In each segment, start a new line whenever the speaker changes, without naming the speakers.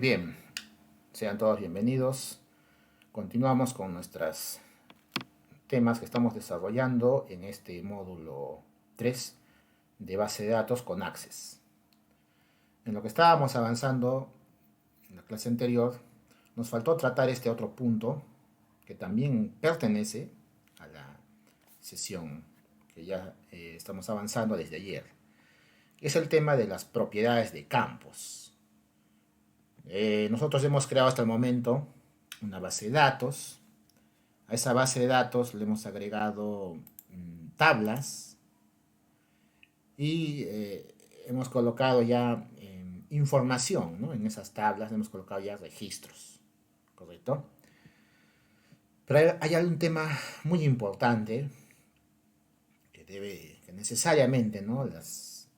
bien, sean todos bienvenidos. Continuamos con nuestros temas que estamos desarrollando en este módulo 3 de base de datos con Access. En lo que estábamos avanzando en la clase anterior, nos faltó tratar este otro punto que también pertenece a la sesión que ya estamos avanzando desde ayer, que es el tema de las propiedades de campos. Nosotros hemos creado hasta el momento una base de datos. A esa base de datos le hemos agregado tablas y hemos colocado ya información, ¿no? En esas tablas hemos colocado ya registros, ¿correcto? Pero hay un tema muy importante que necesariamente, ¿no? Las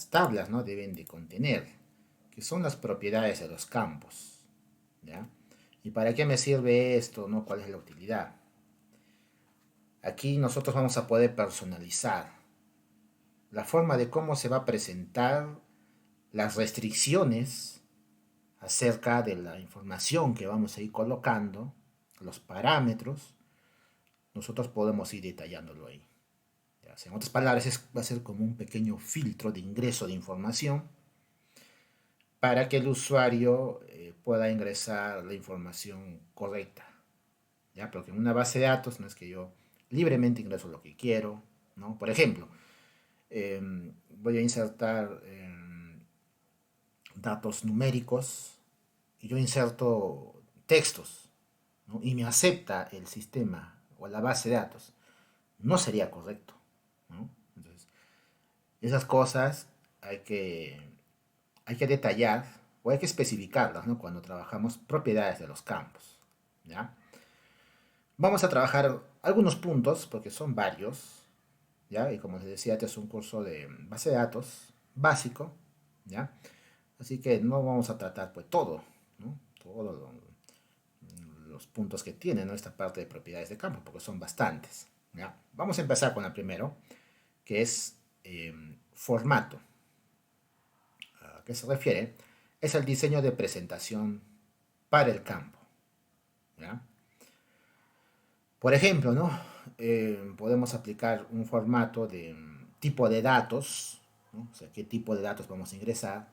tablas, ¿no? Deben de contener, que son las propiedades de los campos, ¿ya? ¿Y para qué me sirve esto, no? ¿Cuál es la utilidad? Aquí nosotros vamos a poder personalizar la forma de cómo se va a presentar las restricciones acerca de la información que vamos a ir colocando, los parámetros. Nosotros podemos ir detallándolo ahí. En otras palabras, va a ser como un pequeño filtro de ingreso de información para que el usuario pueda ingresar la información correcta, ¿ya? Porque en una base de datos no es que yo libremente ingreso lo que quiero, ¿no? Por ejemplo, voy a insertar datos numéricos y yo inserto textos, ¿no? Y me acepta el sistema o la base de datos. No sería correcto, ¿no? Entonces, esas cosas hay que detallar o hay que especificarlas, ¿no? Cuando trabajamos propiedades de los campos, ¿ya? Vamos a trabajar algunos puntos, porque son varios, ¿ya? Y como les decía, este es un curso de base de datos básico, ¿ya? Así que no vamos a tratar pues todo, ¿no? Todos los puntos que tiene, ¿no? Esta parte de propiedades de campo, porque son bastantes, ¿ya? Vamos a empezar con la primero, que es formato. ¿A qué se refiere? Es el diseño de presentación para el campo, ¿ya? Por ejemplo, ¿no? Podemos aplicar un formato de tipo de datos, ¿no? O sea, qué tipo de datos vamos a ingresar.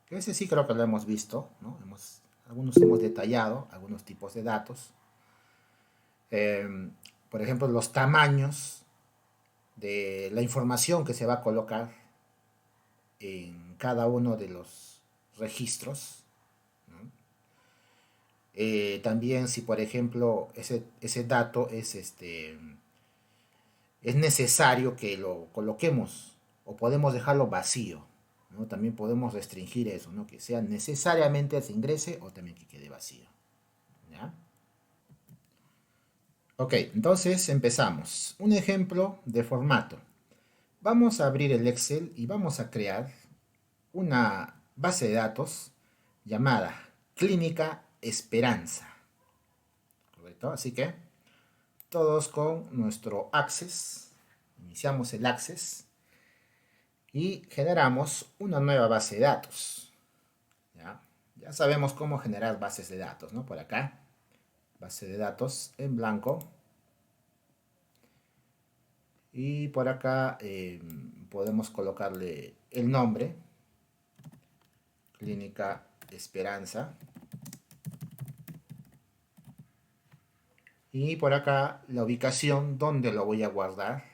Ese sí creo que lo hemos visto, ¿no? Algunos hemos detallado algunos tipos de datos. Por ejemplo, los tamaños de la información que se va a colocar en cada uno de los registros, ¿no? También si por ejemplo ese dato es necesario que lo coloquemos o podemos dejarlo vacío, ¿no? También podemos restringir eso, ¿no? Que sea necesariamente se ingrese o también que quede vacío, ¿ya? Ok, entonces empezamos. Un ejemplo de formato. Vamos a abrir el Excel y vamos a crear una base de datos llamada Clínica Esperanza, ¿correcto? Así que todos con nuestro Access, iniciamos el Access y generamos una nueva base de datos, ¿ya? Ya sabemos cómo generar bases de datos, ¿no? Por acá, base de datos en blanco. Y por acá podemos colocarle el nombre, Clínica Esperanza. Y por acá la ubicación donde lo voy a guardar.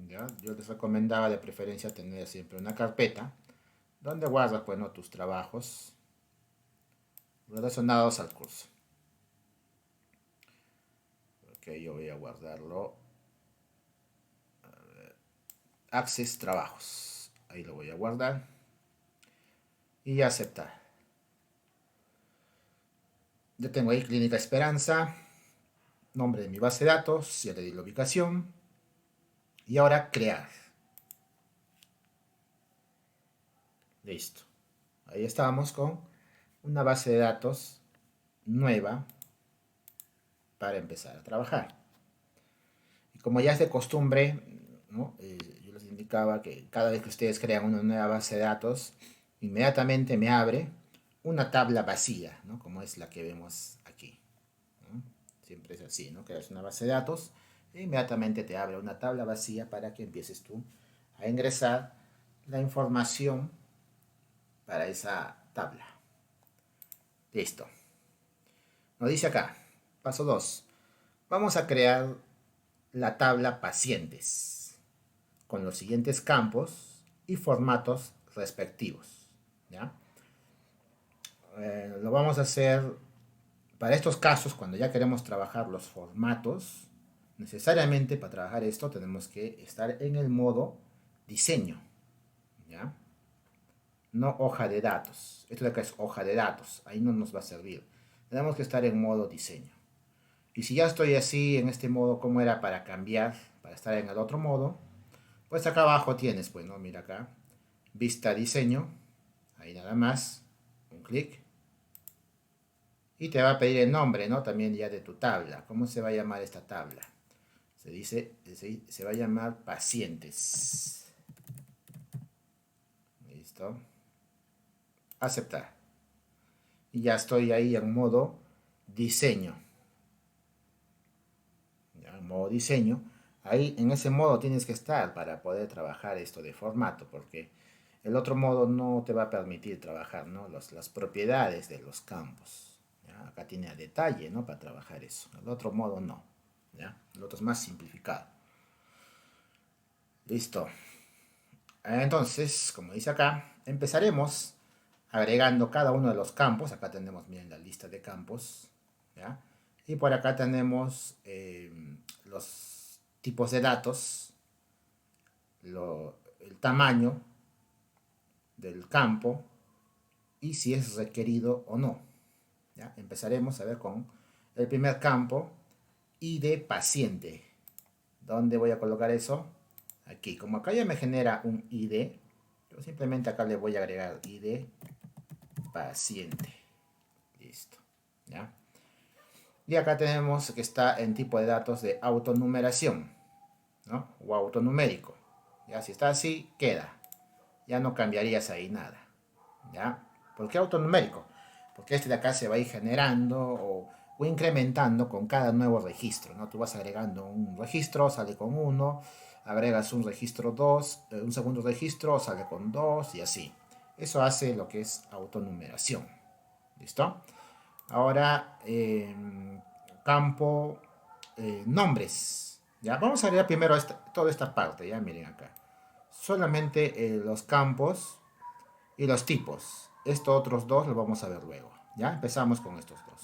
¿Ya? Yo les recomendaba de preferencia tener siempre una carpeta donde guardas, pues, ¿no? Tus trabajos relacionados al curso. Ok, yo voy a guardarlo. Access Trabajos. Ahí lo voy a guardar. Y aceptar. Ya tengo ahí Clínica Esperanza. Nombre de mi base de datos. Ya le di la ubicación. Y ahora crear. Listo. Ahí estamos con una base de datos nueva para empezar a trabajar. Y como ya es de costumbre, ¿no? Yo les indicaba que cada vez que ustedes crean una nueva base de datos, inmediatamente me abre una tabla vacía, ¿no? Como es la que vemos aquí, ¿no? Siempre es así, ¿no? Creas una base de datos e inmediatamente te abre una tabla vacía para que empieces tú a ingresar la información para esa tabla. Listo. Nos dice acá, paso 2. Vamos a crear la tabla pacientes con los siguientes campos y formatos respectivos, ¿ya? Lo vamos a hacer para estos casos, cuando ya queremos trabajar los formatos. Necesariamente para trabajar esto tenemos que estar en el modo diseño, ¿ya? No hoja de datos. Esto de acá es hoja de datos, ahí no nos va a servir. Tenemos que estar en modo diseño. Y si ya estoy así en este modo, ¿cómo era para cambiar, para estar en el otro modo? Pues acá abajo tienes, pues, ¿no? Mira acá, vista diseño, ahí nada más, un clic. Y te va a pedir el nombre, ¿no? También ya de tu tabla. ¿Cómo se va a llamar esta tabla? Se va a llamar pacientes. Listo. Aceptar. Y ya estoy ahí en modo diseño. Ya, en modo diseño. Ahí en ese modo tienes que estar para poder trabajar esto de formato, porque el otro modo no te va a permitir trabajar, ¿no? Las propiedades de los campos. ¿Ya? Acá tiene a detalle, ¿no? Para trabajar eso. El otro modo no. ¿Ya? El otro es más simplificado. Listo. Entonces, como dice acá, empezaremos agregando cada uno de los campos. Acá tenemos, miren, la lista de campos, ¿ya? Y por acá tenemos los tipos de datos, el tamaño del campo y si es requerido o no, ¿ya? Empezaremos a ver con el primer campo, ID paciente. ¿Dónde voy a colocar eso? Aquí. Como acá ya me genera un ID, yo simplemente acá le voy a agregar ID paciente. Listo. ¿Ya? Y acá tenemos que está en tipo de datos de autonumeración, ¿no? O autonumérico. Ya, si está así, queda. Ya no cambiarías ahí nada. ¿Ya? ¿Por qué autonumérico? Porque este de acá se va a ir generando o incrementando con cada nuevo registro, ¿no? Tú vas agregando un registro, sale con 1, agregas un registro 2, un segundo registro, sale con 2 y así. Eso hace lo que es autonumeración. ¿Listo? Ahora, campo nombres. ¿Ya? Vamos a agregar primero toda esta parte, ya miren acá. Solamente los campos y los tipos. Estos otros dos los vamos a ver luego. ¿Ya? Empezamos con estos dos.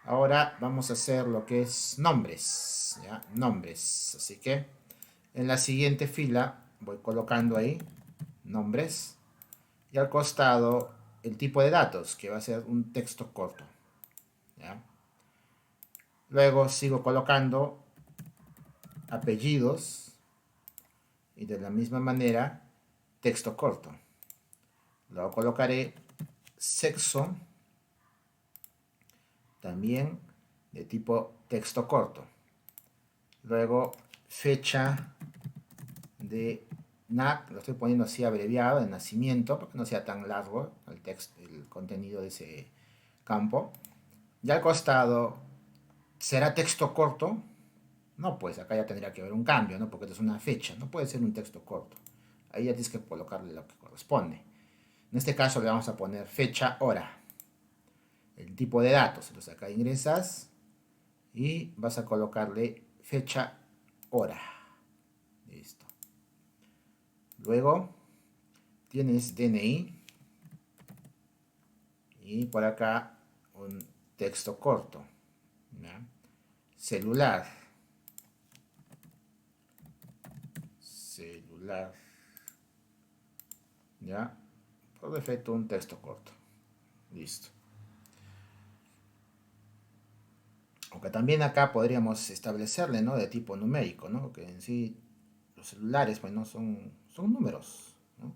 Ahora vamos a hacer lo que es nombres. ¿Ya? Nombres. Así que en la siguiente fila voy colocando ahí nombres. Y al costado el tipo de datos, que va a ser un texto corto. ¿Ya? Luego sigo colocando apellidos y de la misma manera texto corto. Luego colocaré sexo, también de tipo texto corto. Luego fecha de lo estoy poniendo así abreviado, de nacimiento, para que no sea tan largo el contenido de ese campo. Y al costado, ¿será texto corto? No, pues acá ya tendría que haber un cambio, ¿no? Porque esto es una fecha, no puede ser un texto corto. Ahí ya tienes que colocarle lo que corresponde. En este caso le vamos a poner fecha, hora. El tipo de datos, entonces acá ingresas y vas a colocarle fecha, hora. Listo. Luego tienes DNI y por acá un texto corto. ¿Ya? Celular. ¿Ya? Por defecto un texto corto. Listo. Aunque también acá podríamos establecerle, ¿no? De tipo numérico, ¿no? Que en sí los celulares, pues, no son números, ¿no?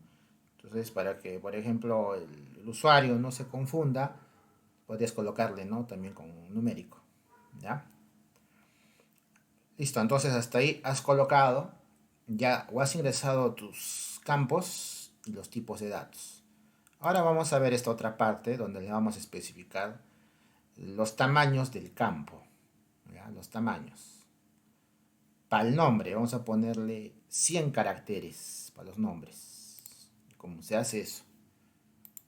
Entonces, para que, por ejemplo, el usuario no se confunda, podrías colocarle, ¿no? También con un numérico, ¿ya? Listo, entonces hasta ahí has colocado ya o has ingresado tus campos y los tipos de datos. Ahora vamos a ver esta otra parte donde le vamos a especificar los tamaños del campo. ¿Ya? Los tamaños. Para el nombre vamos a ponerle 100 caracteres para los nombres. ¿Cómo se hace eso?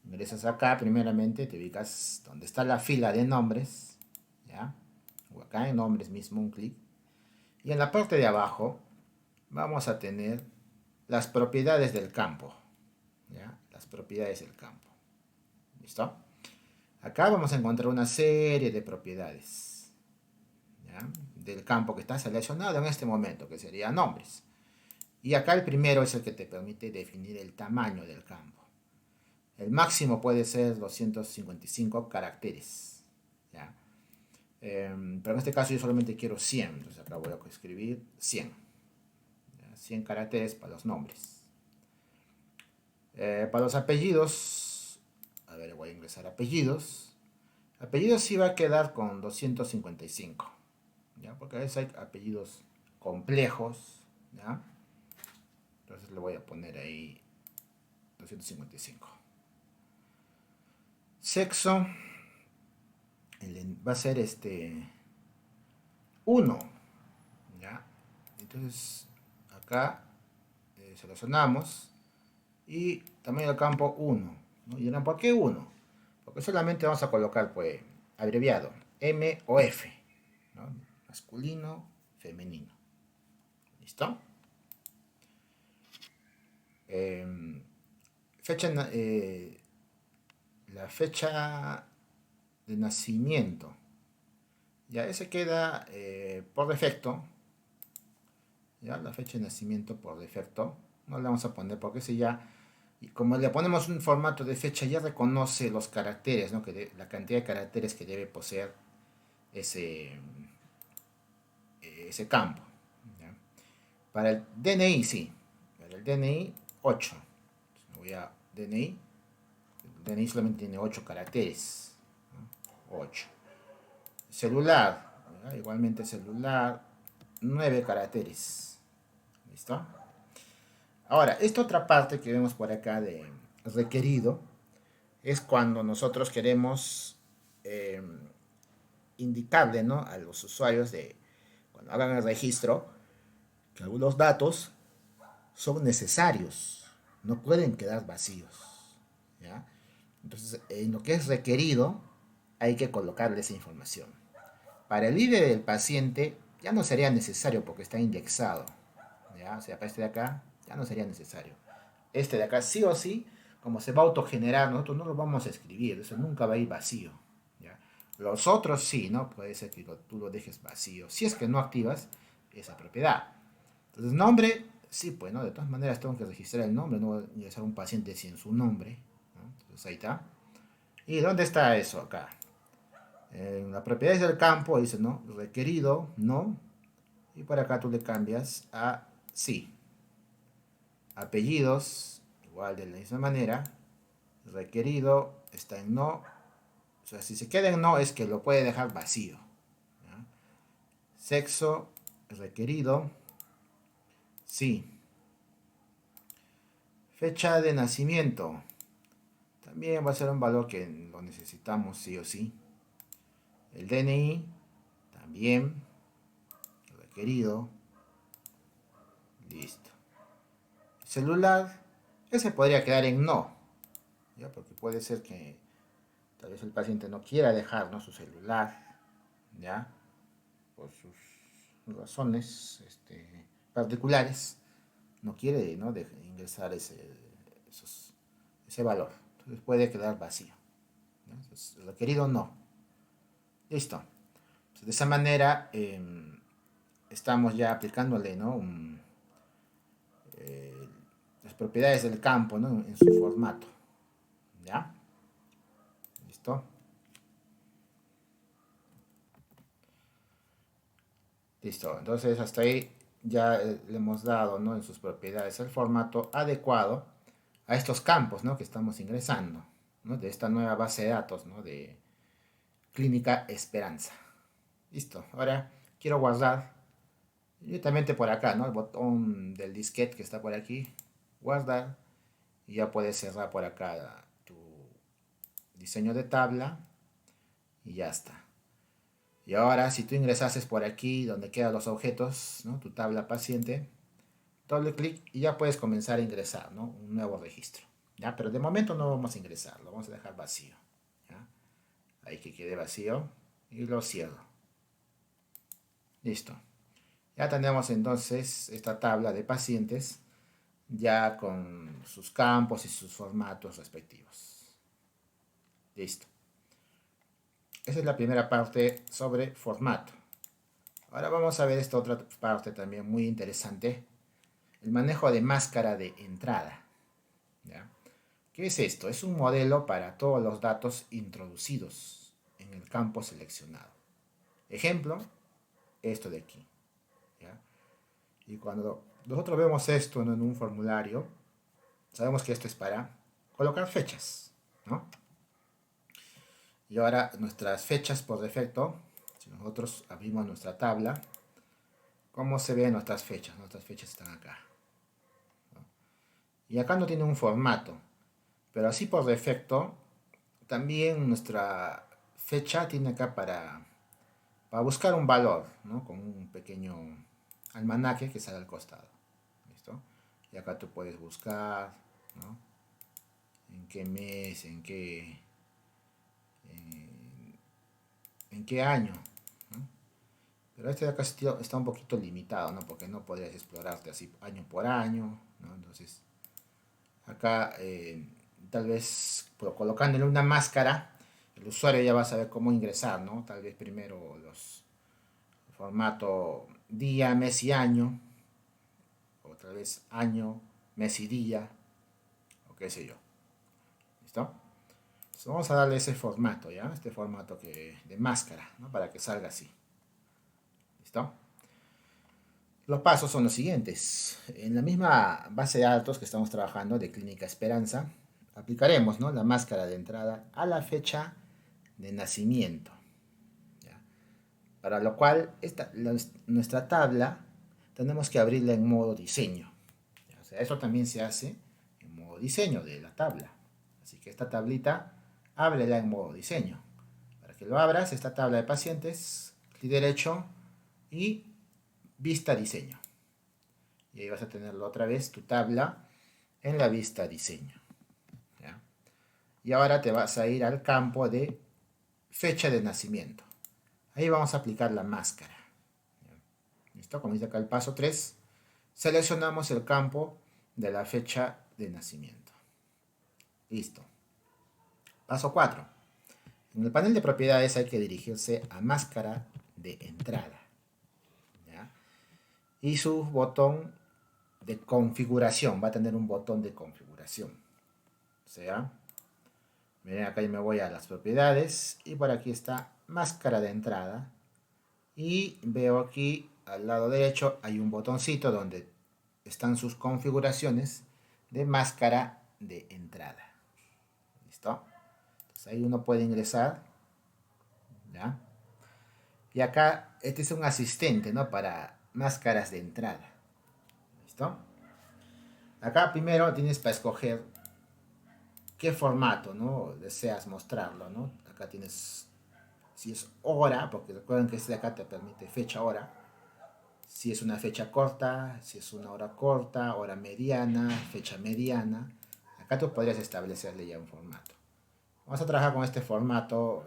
Ingresas acá, primeramente te ubicas donde está la fila de nombres, ¿ya? O acá en nombres mismo, un clic. Y en la parte de abajo vamos a tener las propiedades del campo, ¿ya? Las propiedades del campo. ¿Listo? Acá vamos a encontrar una serie de propiedades, ¿ya? Del campo que está seleccionado en este momento, que sería nombres. Y acá el primero es el que te permite definir el tamaño del campo. El máximo puede ser 255 caracteres, ¿ya? Pero en este caso yo solamente quiero 100, entonces acá voy a escribir 100. ¿Ya? 100 caracteres para los nombres. Para los apellidos, a ver, voy a ingresar apellidos. Apellidos sí va a quedar con 255, ¿ya? Porque a veces hay apellidos complejos, ¿ya? Entonces le voy a poner ahí 255. Sexo va a ser 1, ¿ya? Entonces acá seleccionamos y tamaño del campo 1, ¿no? ¿Y por qué 1? Porque solamente vamos a colocar, pues, abreviado M o F, ¿no? Masculino, femenino. ¿Listo? Fecha, la fecha de nacimiento, ya ese queda por defecto, ya la fecha de nacimiento por defecto, no le vamos a poner porque ese ya, y como le ponemos un formato de fecha, ya reconoce los caracteres, ¿no? La cantidad de caracteres que debe poseer ese campo, ¿ya? Para el DNI, sí, para el DNI 8, entonces voy a DNI, el DNI solamente tiene 8 caracteres, ¿no? 8. Celular, ¿verdad? Igualmente celular, 9 caracteres. ¿Listo? Ahora, esta otra parte que vemos por acá de requerido es cuando nosotros queremos eh, indicarle, ¿no? A los usuarios de cuando hagan el registro que algunos datos son necesarios, no pueden quedar vacíos, ¿ya? Entonces, en lo que es requerido hay que colocarle esa información. Para el ID del paciente ya no sería necesario porque está indexado, ¿ya? O sea, para este de acá ya no sería necesario. Este de acá sí o sí, como se va a autogenerar, nosotros no lo vamos a escribir, eso nunca va a ir vacío, ¿ya? Los otros sí, ¿no? Puede ser que tú lo dejes vacío, si es que no activas esa propiedad. Entonces, nombre, sí, pues, ¿no? De todas maneras tengo que registrar el nombre, no voy a ingresar a un paciente sin su nombre, ¿no? Entonces ahí está. ¿Y dónde está eso acá? En las propiedades del campo dice, ¿no? Requerido, no. Y por acá tú le cambias a sí. Apellidos, igual de la misma manera. Requerido está en no. O sea, si se queda en no es que lo puede dejar vacío, ¿ya? Sexo, requerido, sí. Fecha de nacimiento. También va a ser un valor que lo necesitamos sí o sí. El DNI, también. Requerido. Listo. Celular, ese podría quedar en no, ¿ya? Porque puede ser que tal vez el paciente no quiera dejar, ¿no? Su celular, ¿ya? Por sus razones particulares, no quiere, ¿no? Ingresar ese valor. Entonces puede quedar vacío, ¿no? Entonces, requerido no. Listo. Entonces, de esa manera estamos ya aplicándole, ¿no? Eh, las propiedades del campo, ¿no? En su formato. ¿Ya? ¿Listo? Listo. Entonces hasta ahí ya le hemos dado, ¿no? En sus propiedades el formato adecuado a estos campos, ¿no? Que estamos ingresando, ¿no? De esta nueva base de datos, ¿no? De Clínica Esperanza. Listo. Ahora quiero guardar Y directamente por acá, ¿no? El botón del disquete que está por aquí, guardar, y ya puedes cerrar por acá tu diseño de tabla y ya está. Y ahora, si tú ingresases por aquí donde quedan los objetos, ¿no? Tu tabla paciente, doble clic y ya puedes comenzar a ingresar, ¿no? Un nuevo registro. ¿Ya? Pero de momento no vamos a ingresar, lo vamos a dejar vacío. ¿Ya? Ahí que quede vacío y lo cierro. Listo. Ya tenemos entonces esta tabla de pacientes ya con sus campos y sus formatos respectivos. Listo. Esa es la primera parte sobre formato. Ahora vamos a ver esta otra parte también muy interesante. El manejo de máscara de entrada. ¿Ya? ¿Qué es esto? Es un modelo para todos los datos introducidos en el campo seleccionado. Ejemplo, esto de aquí. ¿Ya? Y cuando nosotros vemos esto en un formulario, sabemos que esto es para colocar fechas, ¿no? Y ahora nuestras fechas por defecto, si nosotros abrimos nuestra tabla, ¿cómo se ven nuestras fechas? Nuestras fechas están acá, ¿no? Y acá no tiene un formato, pero así por defecto, también nuestra fecha tiene acá para buscar un valor, ¿no? Con un pequeño almanaque que sale al costado. ¿Listo? Y acá tú puedes buscar, ¿no? En qué mes, en qué año, ¿no? Pero este de acá está un poquito limitado, ¿no? Porque no podrías explorarte así año por año, ¿no? Entonces, acá tal vez colocándole una máscara, el usuario ya va a saber cómo ingresar, ¿no? Tal vez primero los formato día, mes y año, o tal vez año, mes y día, o qué sé yo. ¿Listo? Entonces vamos a darle ese formato, ¿ya? Este formato de máscara, ¿no? Para que salga así. ¿Listo? Los pasos son los siguientes. En la misma base de datos que estamos trabajando de Clínica Esperanza, aplicaremos, ¿no? La máscara de entrada a la fecha de nacimiento. ¿Ya? Para lo cual nuestra tabla tenemos que abrirla en modo diseño. ¿Ya? O sea, eso también se hace en modo diseño de la tabla. Así que esta tablita, ábrela en modo diseño. Para que lo abras, esta tabla de pacientes, clic derecho y vista diseño. Y ahí vas a tenerlo otra vez, tu tabla en la vista diseño. ¿Ya? Y ahora te vas a ir al campo de fecha de nacimiento. Ahí vamos a aplicar la máscara. ¿Ya? ¿Listo? Como dice acá el paso 3, seleccionamos el campo de la fecha de nacimiento. Listo. Paso 4. En el panel de propiedades hay que dirigirse a máscara de entrada. ¿Ya? Y su botón de configuración, va a tener un botón de configuración. O sea, miren, acá yo me voy a las propiedades y por aquí está máscara de entrada. Y veo aquí al lado derecho hay un botoncito donde están sus configuraciones de máscara de entrada. ¿Listo? Entonces ahí uno puede ingresar. ¿Ya? Y acá este es un asistente, ¿no? Para máscaras de entrada. ¿Listo? Acá primero tienes para escoger qué formato, ¿no? Deseas mostrarlo, ¿no? Acá tienes, si es hora, porque recuerden que este de acá te permite fecha, hora. Si es una fecha corta, si es una hora corta, hora mediana, fecha mediana. Acá tú podrías establecerle ya un formato. Vamos a trabajar con este formato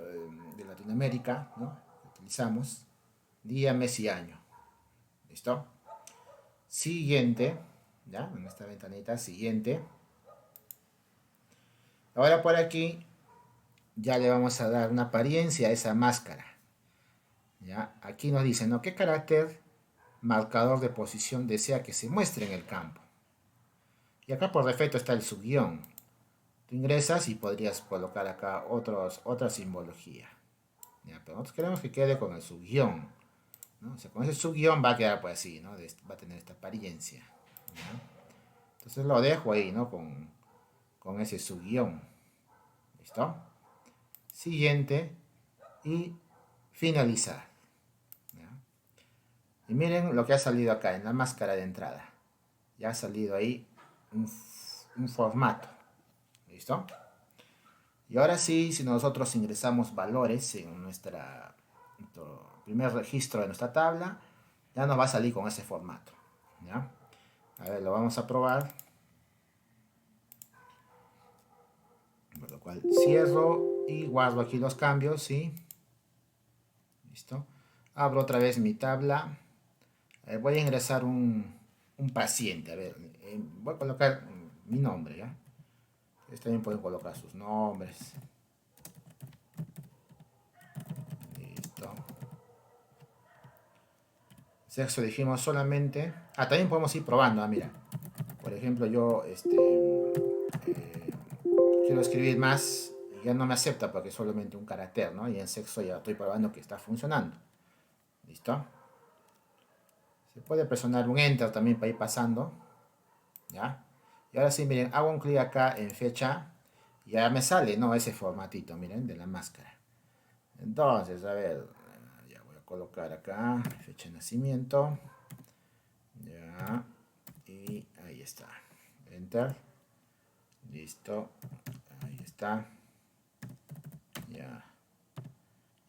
de Latinoamérica, ¿no? Utilizamos día, mes y año. ¿Listo? Siguiente, ¿ya? En esta ventanita, siguiente. Ahora por aquí ya le vamos a dar una apariencia a esa máscara. ¿Ya? Aquí nos dice, ¿no? ¿Qué carácter marcador de posición desea que se muestre en el campo? Y acá por defecto está el subguión. Tú ingresas y podrías colocar acá otra simbología. ¿Ya? Pero nosotros queremos que quede con el subguión, ¿no? O sea, con ese subguión va a quedar pues así, ¿no? Va a tener esta apariencia. ¿Ya? Entonces lo dejo ahí, ¿no? Con ese subguión. ¿Listo? Siguiente y finalizar. ¿Ya? Y miren lo que ha salido acá en la máscara de entrada. Ya ha salido ahí un formato. ¿Listo? Y ahora sí, si nosotros ingresamos valores en nuestro primer registro de nuestra tabla, ya nos va a salir con ese formato. ¿Ya? A ver, lo vamos a probar. Por lo cual cierro y guardo aquí los cambios, ¿sí? Listo. Abro otra vez mi tabla. Voy a ingresar un paciente. A ver, voy a colocar mi nombre, ¿ya? Ustedes también pueden colocar sus nombres. Listo. Sexo dijimos solamente. Ah, también podemos ir probando. Ah, mira. Por ejemplo, yo quiero escribir más y ya no me acepta porque es solamente un carácter, ¿no? Y en sexo ya estoy probando que está funcionando. ¿Listo? Se puede presionar un enter también para ir pasando. ¿Ya? Y ahora sí, miren, hago un clic acá en fecha. Y ya me sale, ¿no? Ese formatito, miren, de la máscara. Entonces, a ver, ya voy a colocar acá fecha de nacimiento. Ya. Y ahí está. Enter. Listo. Ahí está. Ya.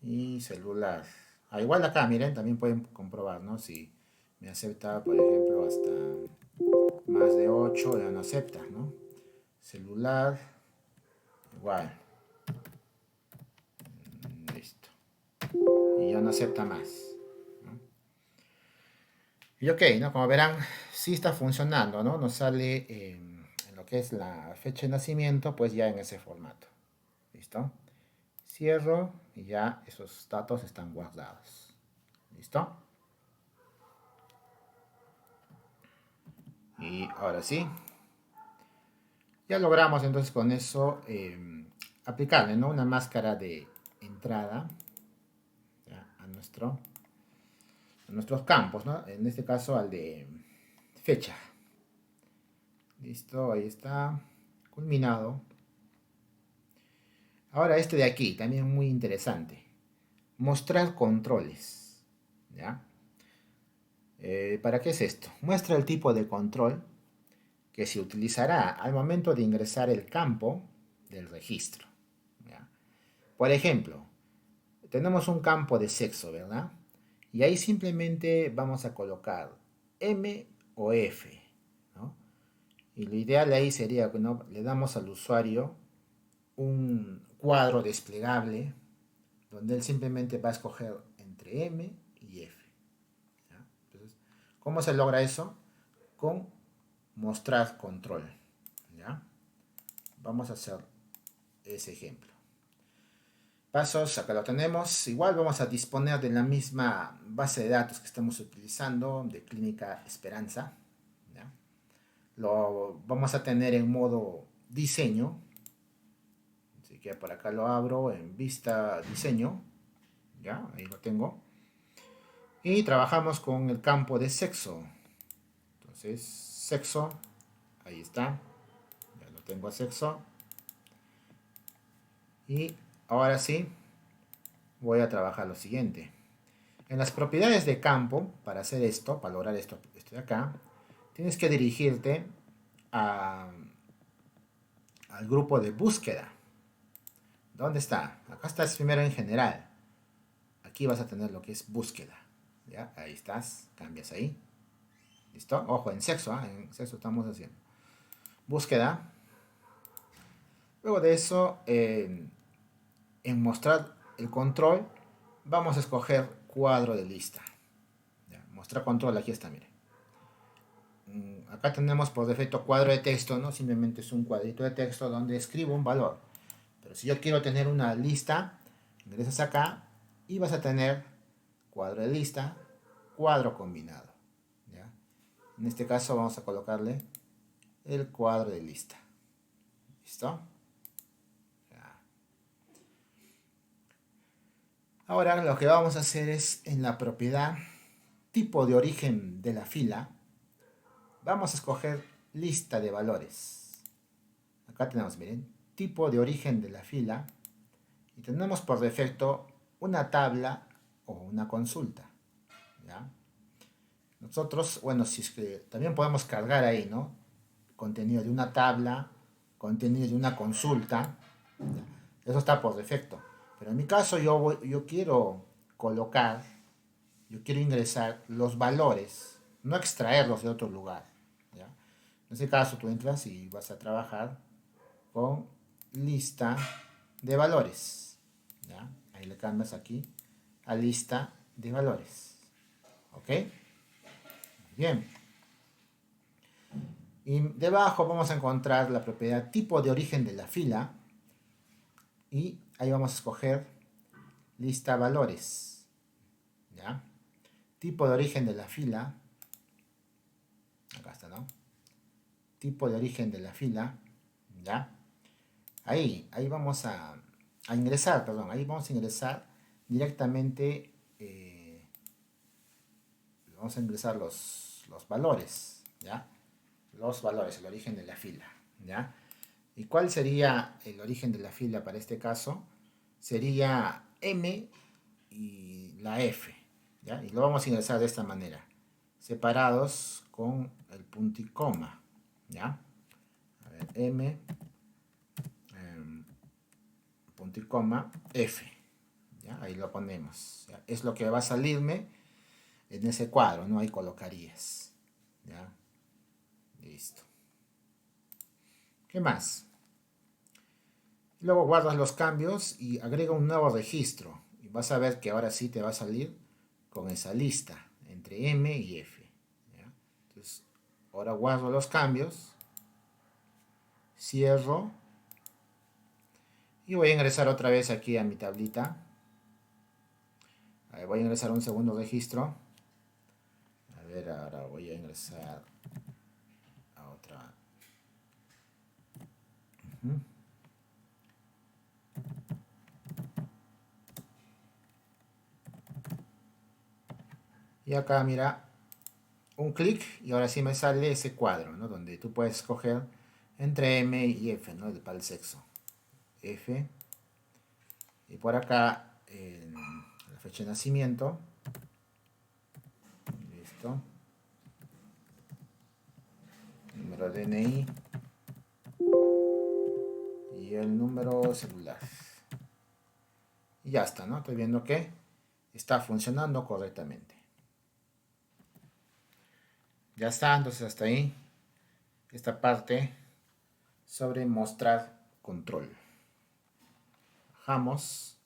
Y celular. Ah, igual acá, miren, también pueden comprobar, ¿no? Si me acepta, por ejemplo, hasta más de 8 ya no acepta, ¿no? Celular. Igual. Listo. Y ya no acepta más. ¿No? Y ok, ¿no? Como verán, sí está funcionando, ¿no? Nos sale en lo que es la fecha de nacimiento, pues ya en ese formato. ¿Listo? Cierro y ya esos datos están guardados. ¿Listo? Y ahora sí, ya logramos entonces con eso aplicarle, ¿no? Una máscara de entrada, ¿ya? A nuestros campos, ¿no? En este caso al de fecha. Listo, ahí está, culminado. Ahora este de aquí, también muy interesante. Mostrar controles. ¿Ya? ¿Para qué es esto? Muestra el tipo de control que se utilizará al momento de ingresar el campo del registro. ¿Ya? Por ejemplo, tenemos un campo de sexo, ¿verdad? Y ahí simplemente vamos a colocar M o F, ¿no? Y lo ideal ahí sería que, ¿no?, le damos al usuario un cuadro desplegable donde él simplemente va a escoger entre M y F. ¿Ya? Entonces, ¿cómo se logra eso? Con mostrar control. ¿Ya? Vamos a hacer ese ejemplo. Pasos, acá lo tenemos. Igual vamos a disponer de la misma base de datos que estamos utilizando de Clínica Esperanza. ¿Ya? Lo vamos a tener en modo diseño. Así que por acá lo abro en vista diseño. Ya, ahí lo tengo. Y trabajamos con el campo de sexo. Entonces, sexo, ahí está. Ya lo tengo a sexo. Y ahora sí, voy a trabajar lo siguiente. En las propiedades de campo, para hacer esto, para lograr esto de acá, tienes que dirigirte a- al grupo de búsqueda. ¿Dónde está? Acá estás primero en general. Aquí vas a tener lo que es búsqueda. ¿Ya? Ahí estás, cambias ahí. ¿Listo? Ojo, en sexo, ¿eh? En sexo estamos haciendo. Búsqueda. Luego de eso, en mostrar el control, vamos a escoger cuadro de lista. Ya, mostrar control, aquí está, mire. Acá tenemos por defecto cuadro de texto, ¿no? Simplemente es un cuadrito de texto donde escribo un valor. Pero si yo quiero tener una lista, ingresas acá y vas a tener cuadro de lista, cuadro combinado. ¿Ya? En este caso vamos a colocarle el cuadro de lista. ¿Listo? Ya. Ahora lo que vamos a hacer es en la propiedad tipo de origen de la fila, vamos a escoger lista de valores. Acá tenemos, miren, tipo de origen de la fila y tenemos por defecto una tabla o una consulta. ¿Ya? Nosotros, bueno, si es que también podemos cargar ahí, ¿no? Contenido de una tabla, contenido de una consulta. Eso está por defecto. Pero en mi caso yo quiero colocar, yo quiero ingresar los valores, no extraerlos de otro lugar. ¿Ya? En ese caso tú entras y vas a trabajar con lista de valores. ¿Ya? Ahí le cambias aquí a lista de valores. ¿Ok? Bien. Y debajo vamos a encontrar la propiedad tipo de origen de la fila. Y ahí vamos a escoger lista valores. ¿Ya? Tipo de origen de la fila. Acá está, ¿no? Tipo de origen de la fila. ¿Ya? Ahí vamos a ingresar, perdón. Ahí vamos a ingresar directamente. Vamos a ingresar los valores. ¿Ya? Los valores, el origen de la fila. ¿Ya? ¿Y cuál sería el origen de la fila para este caso? Sería M y la F. ¿Ya? Y lo vamos a ingresar de esta manera. Separados con el punto y coma. ¿Ya? A ver, M, punto y coma, F. ¿Ya? Ahí lo ponemos. ¿Ya? Es lo que va a salirme en ese cuadro, ¿no? Ahí colocarías. ¿Ya? Listo. ¿Qué más? Luego guardas los cambios y agrega un nuevo registro. Y vas a ver que ahora sí te va a salir con esa lista entre M y F. ¿Ya? Entonces, ahora guardo los cambios, cierro y voy a ingresar otra vez aquí a mi tablita. Voy a ingresar un segundo registro. A ver, ahora voy a ingresar a otra. Uh-huh. Y acá, mira, un clic y ahora sí me sale ese cuadro, ¿no? Donde tú puedes escoger entre M y F, ¿no? Para el sexo. F. Y por acá, la fecha de nacimiento. Listo. Número de DNI. Y el número celular. Y ya está, ¿no? Estoy viendo que está funcionando correctamente. Ya está, entonces hasta ahí esta parte sobre mostrar control. Bajamos.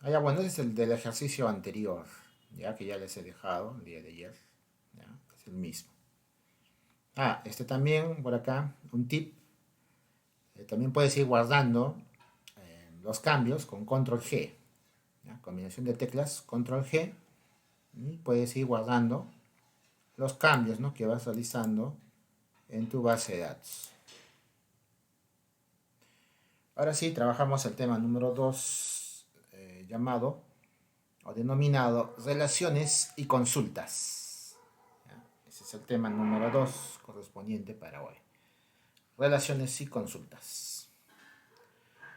Ah, ya, bueno, ese es el del ejercicio anterior, ya que ya les he dejado el día de ayer. Ya, es el mismo. Ah, este también por acá, un tip. También puedes ir guardando los cambios con control G. ¿Ya? Combinación de teclas, control G. Y puedes ir guardando los cambios, ¿no? Que vas realizando en tu base de datos. Ahora sí, trabajamos el tema número 2, llamado o denominado relaciones y consultas. ¿Ya? Ese es el tema número 2 correspondiente para hoy. Relaciones y consultas.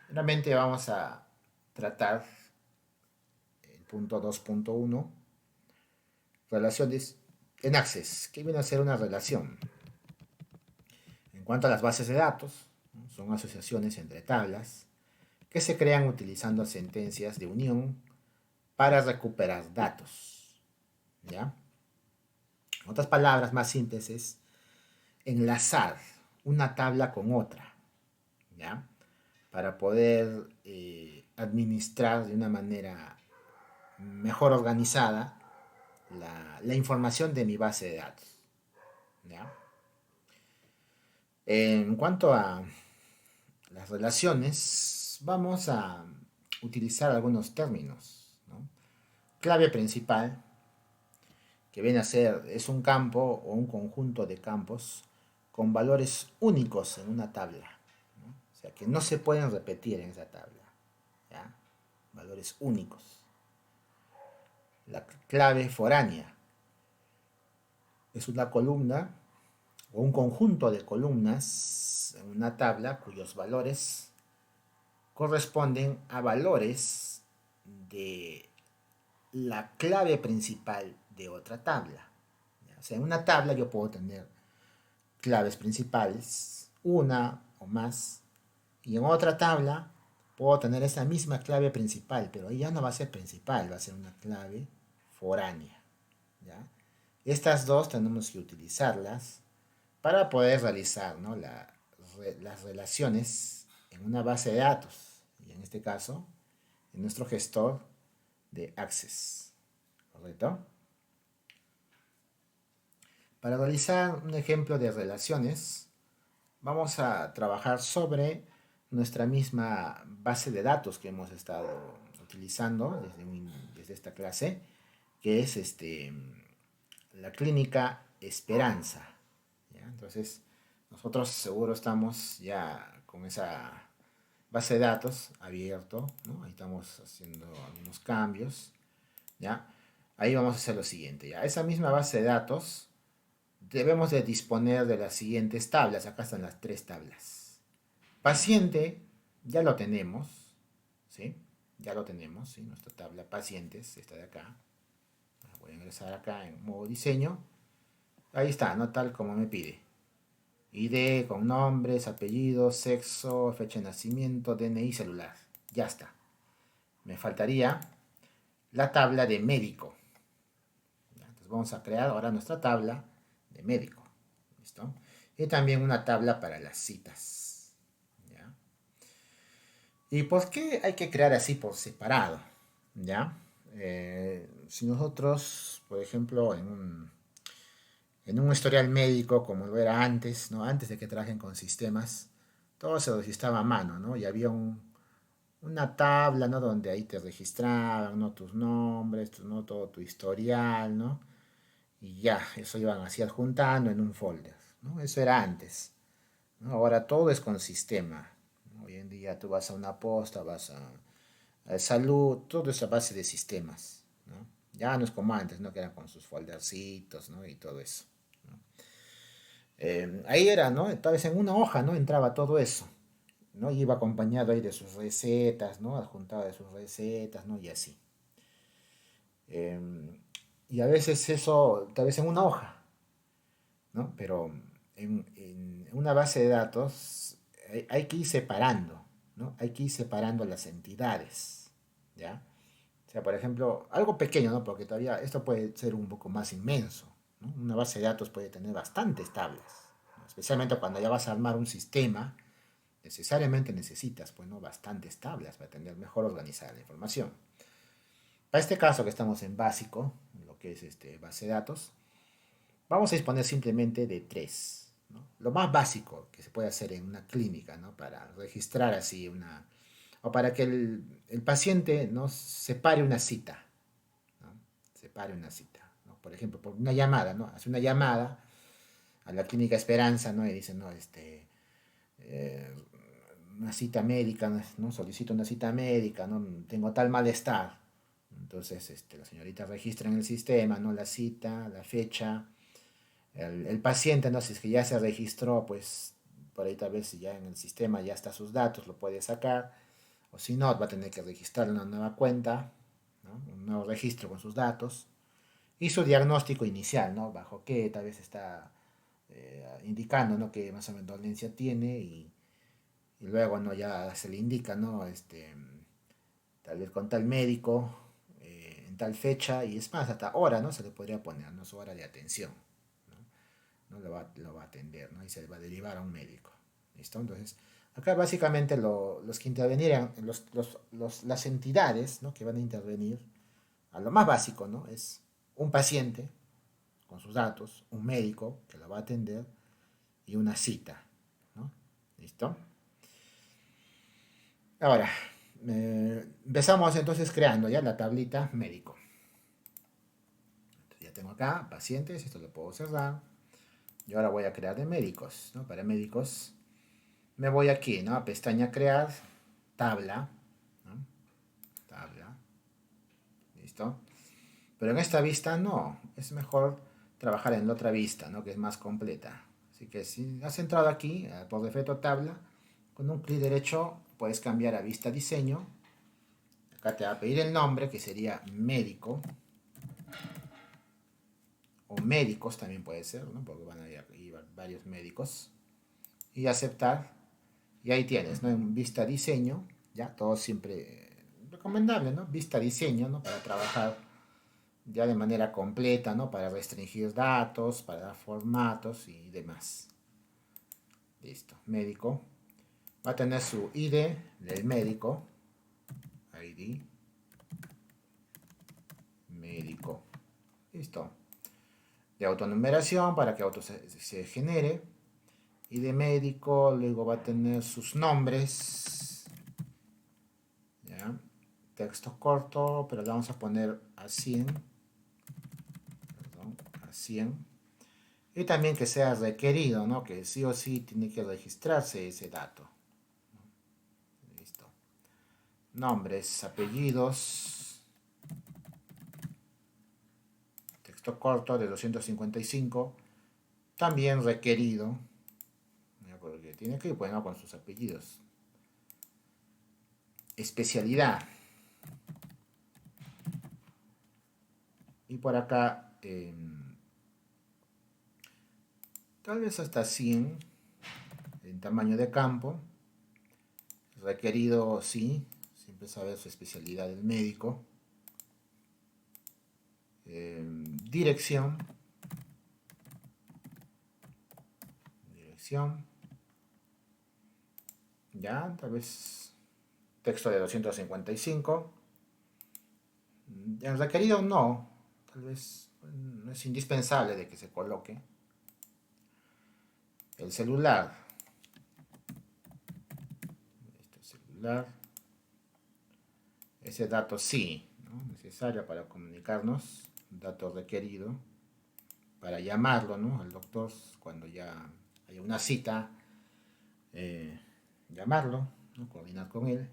Realmente vamos a tratar el punto 2.1, relaciones en Access. ¿Qué viene a ser una relación? En cuanto a las bases de datos, ¿no? Son asociaciones entre tablas que se crean utilizando sentencias de unión para recuperar datos. ¿Ya? En otras palabras más simples es enlazar una tabla con otra. ¿Ya? Para poder administrar de una manera mejor organizada la información de mi base de datos. ¿Ya? En cuanto a las relaciones, vamos a utilizar algunos términos, ¿no? Clave principal, que viene a ser, es un campo o un conjunto de campos con valores únicos en una tabla, ¿no? O sea, que no se pueden repetir en esa tabla. ¿Ya? Valores únicos. La clave foránea es una columna o un conjunto de columnas en una tabla cuyos valores corresponden a valores de la clave principal de otra tabla. ¿Ya? O sea, en una tabla yo puedo tener claves principales, una o más, y en otra tabla puedo tener esa misma clave principal, pero ahí ya no va a ser principal, va a ser una clave foránea. ¿Ya? Estas dos tenemos que utilizarlas para poder realizar, ¿no? Las relaciones en una base de datos, y en este caso, en nuestro gestor de Access. ¿Correcto? Para realizar un ejemplo de relaciones, vamos a trabajar sobre nuestra misma base de datos que hemos estado utilizando desde esta clase, que es la clínica Esperanza. ¿Ya? Entonces, nosotros seguro estamos ya con esa base de datos abierto, ¿no? Ahí estamos haciendo algunos cambios, ¿ya? Ahí vamos a hacer lo siguiente, ¿ya? Esa misma base de datos debemos de disponer de las siguientes tablas. Acá están las tres tablas. Paciente, ya lo tenemos, ¿sí? Ya lo tenemos, ¿sí? Nuestra tabla pacientes, esta de acá. Voy a ingresar acá en modo diseño. Ahí está, ¿no? Tal como me pide. ID con nombres, apellidos, sexo, fecha de nacimiento, DNI, celular. Ya está. Me faltaría la tabla de médico. Entonces vamos a crear ahora nuestra tabla de médico. ¿Listo? Y también una tabla para las citas. ¿Ya? ¿Y por qué hay que crear así por separado? ¿Ya? Si nosotros, por ejemplo, en un historial médico, como lo era antes, ¿no? Antes de que trabajen con sistemas, todo se registraba a mano, ¿no? Y había una tabla, ¿no? Donde ahí te registraban, ¿no? Tus nombres, ¿no? Todo tu historial, ¿no? Y ya, eso iban así adjuntando en un folder, ¿no? Eso era antes, ¿no? Ahora todo es con sistema, ¿no? Hoy en día tú vas a una posta, vas a salud, todo es a base de sistemas, ¿no? Ya no es como antes, ¿no? Que eran con sus foldercitos, ¿no? Y todo eso. ¿No? Ahí era, ¿no? Tal vez en una hoja, ¿no? Entraba todo eso, ¿no? Y iba acompañado ahí de sus recetas, ¿no? Adjuntado de sus recetas, ¿no? Y así. Eh, y a veces eso, tal vez en una hoja, ¿no? Pero en una base de datos hay que ir separando, ¿no? Hay que ir separando las entidades, ¿ya? O sea, por ejemplo, algo pequeño, ¿no? Porque todavía esto puede ser un poco más inmenso, ¿no? Una base de datos puede tener bastantes tablas, ¿no? Especialmente cuando ya vas a armar un sistema, necesariamente necesitas, pues, ¿no? Bastantes tablas para tener mejor organizada la información. Para este caso que estamos en básico, lo que es base de datos, vamos a disponer simplemente de tres, ¿no? Lo más básico que se puede hacer en una clínica, ¿no? Para registrar así o para que el paciente, ¿no? Separe una cita, ¿no? Separe una cita, ¿no? Por ejemplo, por una llamada, ¿no? Hace una llamada a la clínica Esperanza, ¿no? Y dice, no, eh, una cita médica, ¿no? Solicito una cita médica, ¿no? Tengo tal malestar. Entonces, la señorita registra en el sistema, ¿no? La cita, la fecha, el paciente, ¿no? Si es que ya se registró, pues por ahí tal vez si ya en el sistema ya está sus datos, lo puede sacar, o si no, va a tener que registrar una nueva cuenta, ¿no? Un nuevo registro con sus datos, y su diagnóstico inicial, ¿no? Bajo qué tal vez está indicando, ¿no? Qué más o menos dolencia tiene, y luego, ¿no? Ya se le indica, ¿no? Tal vez con tal médico, en tal fecha, y es más, hasta hora, ¿no? Se le podría poner, ¿no? Su hora de atención, ¿no? Lo va a atender, ¿no? Y se le va a derivar a un médico. ¿Listo? Entonces, acá básicamente los que intervenieran, las entidades, ¿no? Que van a intervenir, a lo más básico, ¿no? Es un paciente con sus datos, un médico que lo va a atender y una cita, ¿no? ¿Listo? Ahora, empezamos entonces creando ya la tablita médico. Entonces, ya tengo acá pacientes, esto lo puedo cerrar. Y ahora voy a crear de médicos, ¿no? Para médicos me voy aquí, ¿no? A pestaña crear, tabla, ¿no? Tabla, ¿listo? Pero en esta vista no, es mejor trabajar en la otra vista, ¿no? Que es más completa. Así que si has entrado aquí, por defecto tabla, con un clic derecho puedes cambiar a vista diseño. Acá te va a pedir el nombre, que sería médico, o médicos también puede ser, ¿no? Porque van a ir varios médicos. Y aceptar. Y ahí tienes, ¿no? En vista diseño, ya, todo siempre recomendable, ¿no? Vista diseño, ¿no? Para trabajar ya de manera completa, ¿no? Para restringir datos, para dar formatos y demás. Listo. Médico. Va a tener su ID del médico. ID. Médico. Listo. De autonumeración para que auto se genere. Y de médico, luego va a tener sus nombres. ¿Ya? Texto corto, pero le vamos a poner a 100. Perdón, a 100. Y también que sea requerido, ¿no? Que sí o sí tiene que registrarse ese dato. Listo. Nombres, apellidos. Texto corto de 255. También requerido. Porque tiene que ir, bueno, con sus apellidos. Especialidad. Y por acá, tal vez hasta 100 en tamaño de campo. Requerido, sí, siempre saber su especialidad del médico. Dirección. Dirección. Ya, tal vez texto de 255. En requerido no, tal vez no es indispensable de que se coloque. El celular. Este celular. Ese dato sí, ¿no? Necesario para comunicarnos. Dato requerido. Para llamarlo, ¿no? Al doctor cuando ya haya una cita. Llamarlo, ¿no? Coordinar con él.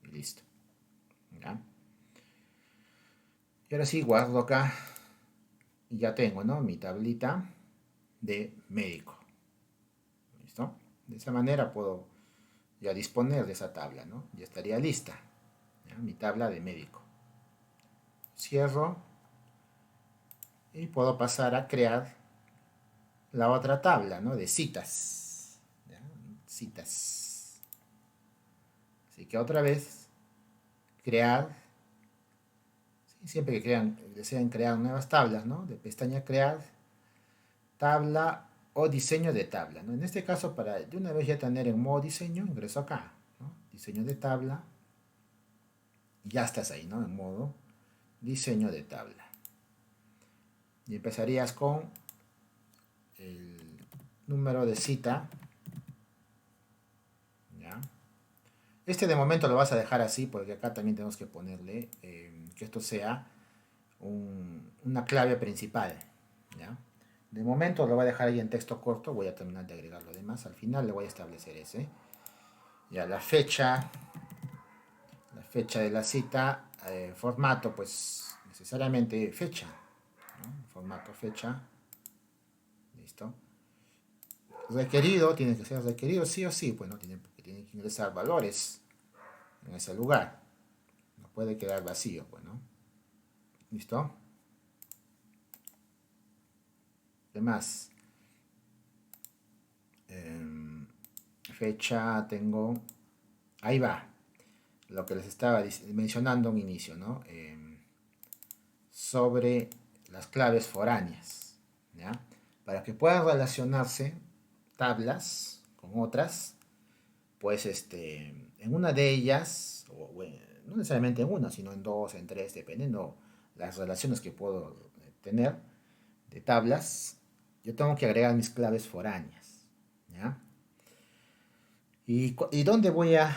Y listo. ¿Ya? Y ahora sí guardo acá. Y ya tengo, ¿no? Mi tablita de médico. ¿Listo? De esa manera puedo ya disponer de esa tabla, ¿no? Ya estaría lista, ¿ya? Mi tabla de médico. Cierro y puedo pasar a crear la otra tabla, ¿no? De citas, ¿ya? Citas. Así que otra vez, crear, ¿sí? Siempre que deseen crear nuevas tablas, ¿no? De pestaña crear, tabla o diseño de tabla, ¿no? En este caso, para de una vez ya tener en modo diseño, ingreso acá, ¿no? Diseño de tabla, y ya estás ahí, ¿no? En modo diseño de tabla. Y empezarías con el número de cita, ¿ya? Este de momento lo vas a dejar así porque acá también tenemos que ponerle que esto sea una clave principal, ¿ya? De momento lo voy a dejar ahí en texto corto, voy a terminar de agregar lo demás, al final le voy a establecer ese. Ya la fecha de la cita, formato, pues necesariamente fecha, ¿no? Formato fecha, listo. Requerido, tiene que ser requerido sí o sí, pues no tiene que ingresar valores en ese lugar, no puede quedar vacío, pues, ¿no? ¿Listo? Demás. Fecha tengo, ahí va, lo que les estaba mencionando en inicio, ¿no? Sobre las claves foráneas, ¿ya? Para que puedan relacionarse tablas con otras, pues en una de ellas, no necesariamente en una, sino en dos, en tres, dependiendo las relaciones que puedo tener de tablas, yo tengo que agregar mis claves foráneas, ¿ya? ¿Y dónde voy a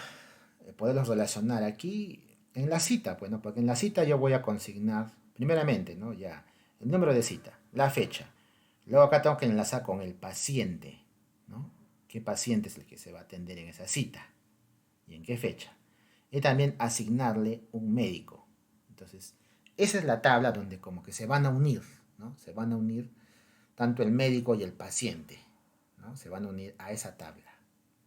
poderlos relacionar? Aquí en la cita, pues, ¿no? Porque en la cita yo voy a consignar, primeramente, ¿no? Ya, el número de cita, la fecha. Luego acá tengo que enlazar con el paciente, ¿no? ¿Qué paciente es el que se va a atender en esa cita? ¿Y en qué fecha? Y también asignarle un médico. Entonces, esa es la tabla donde como que se van a unir, ¿no? Se van a unir tanto el médico y el paciente, ¿no? Se van a unir a esa tabla.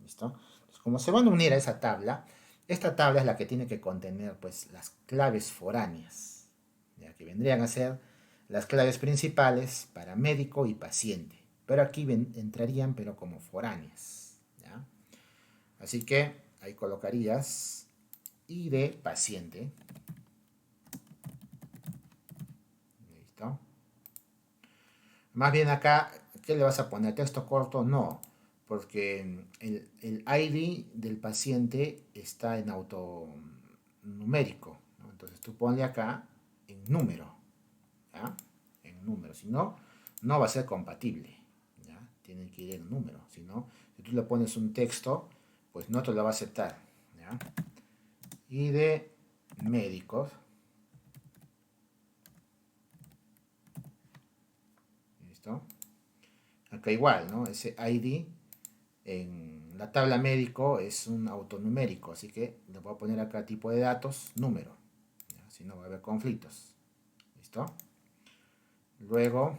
¿Listo? Entonces, como se van a unir a esa tabla, esta tabla es la que tiene que contener pues las claves foráneas, ¿ya? Que vendrían a ser las claves principales para médico y paciente. Pero aquí entrarían, pero como foráneas. ¿Ya? Así que ahí colocarías ID paciente. Listo. Más bien acá, ¿qué le vas a poner? ¿Texto corto? No, porque el ID del paciente está en autonumérico, ¿no? Entonces tú ponle acá en número, ¿ya? En número, si no, no va a ser compatible, ¿ya? Tiene que ir en número, si no, si tú le pones un texto, pues no te lo va a aceptar, ¿ya? ID médicos, ¿listo? Acá igual, ¿no? Ese ID en la tabla médico es un autonumérico, así que le voy a poner acá tipo de datos, número, ¿ya? Si no va a haber conflictos. ¿Listo? Luego,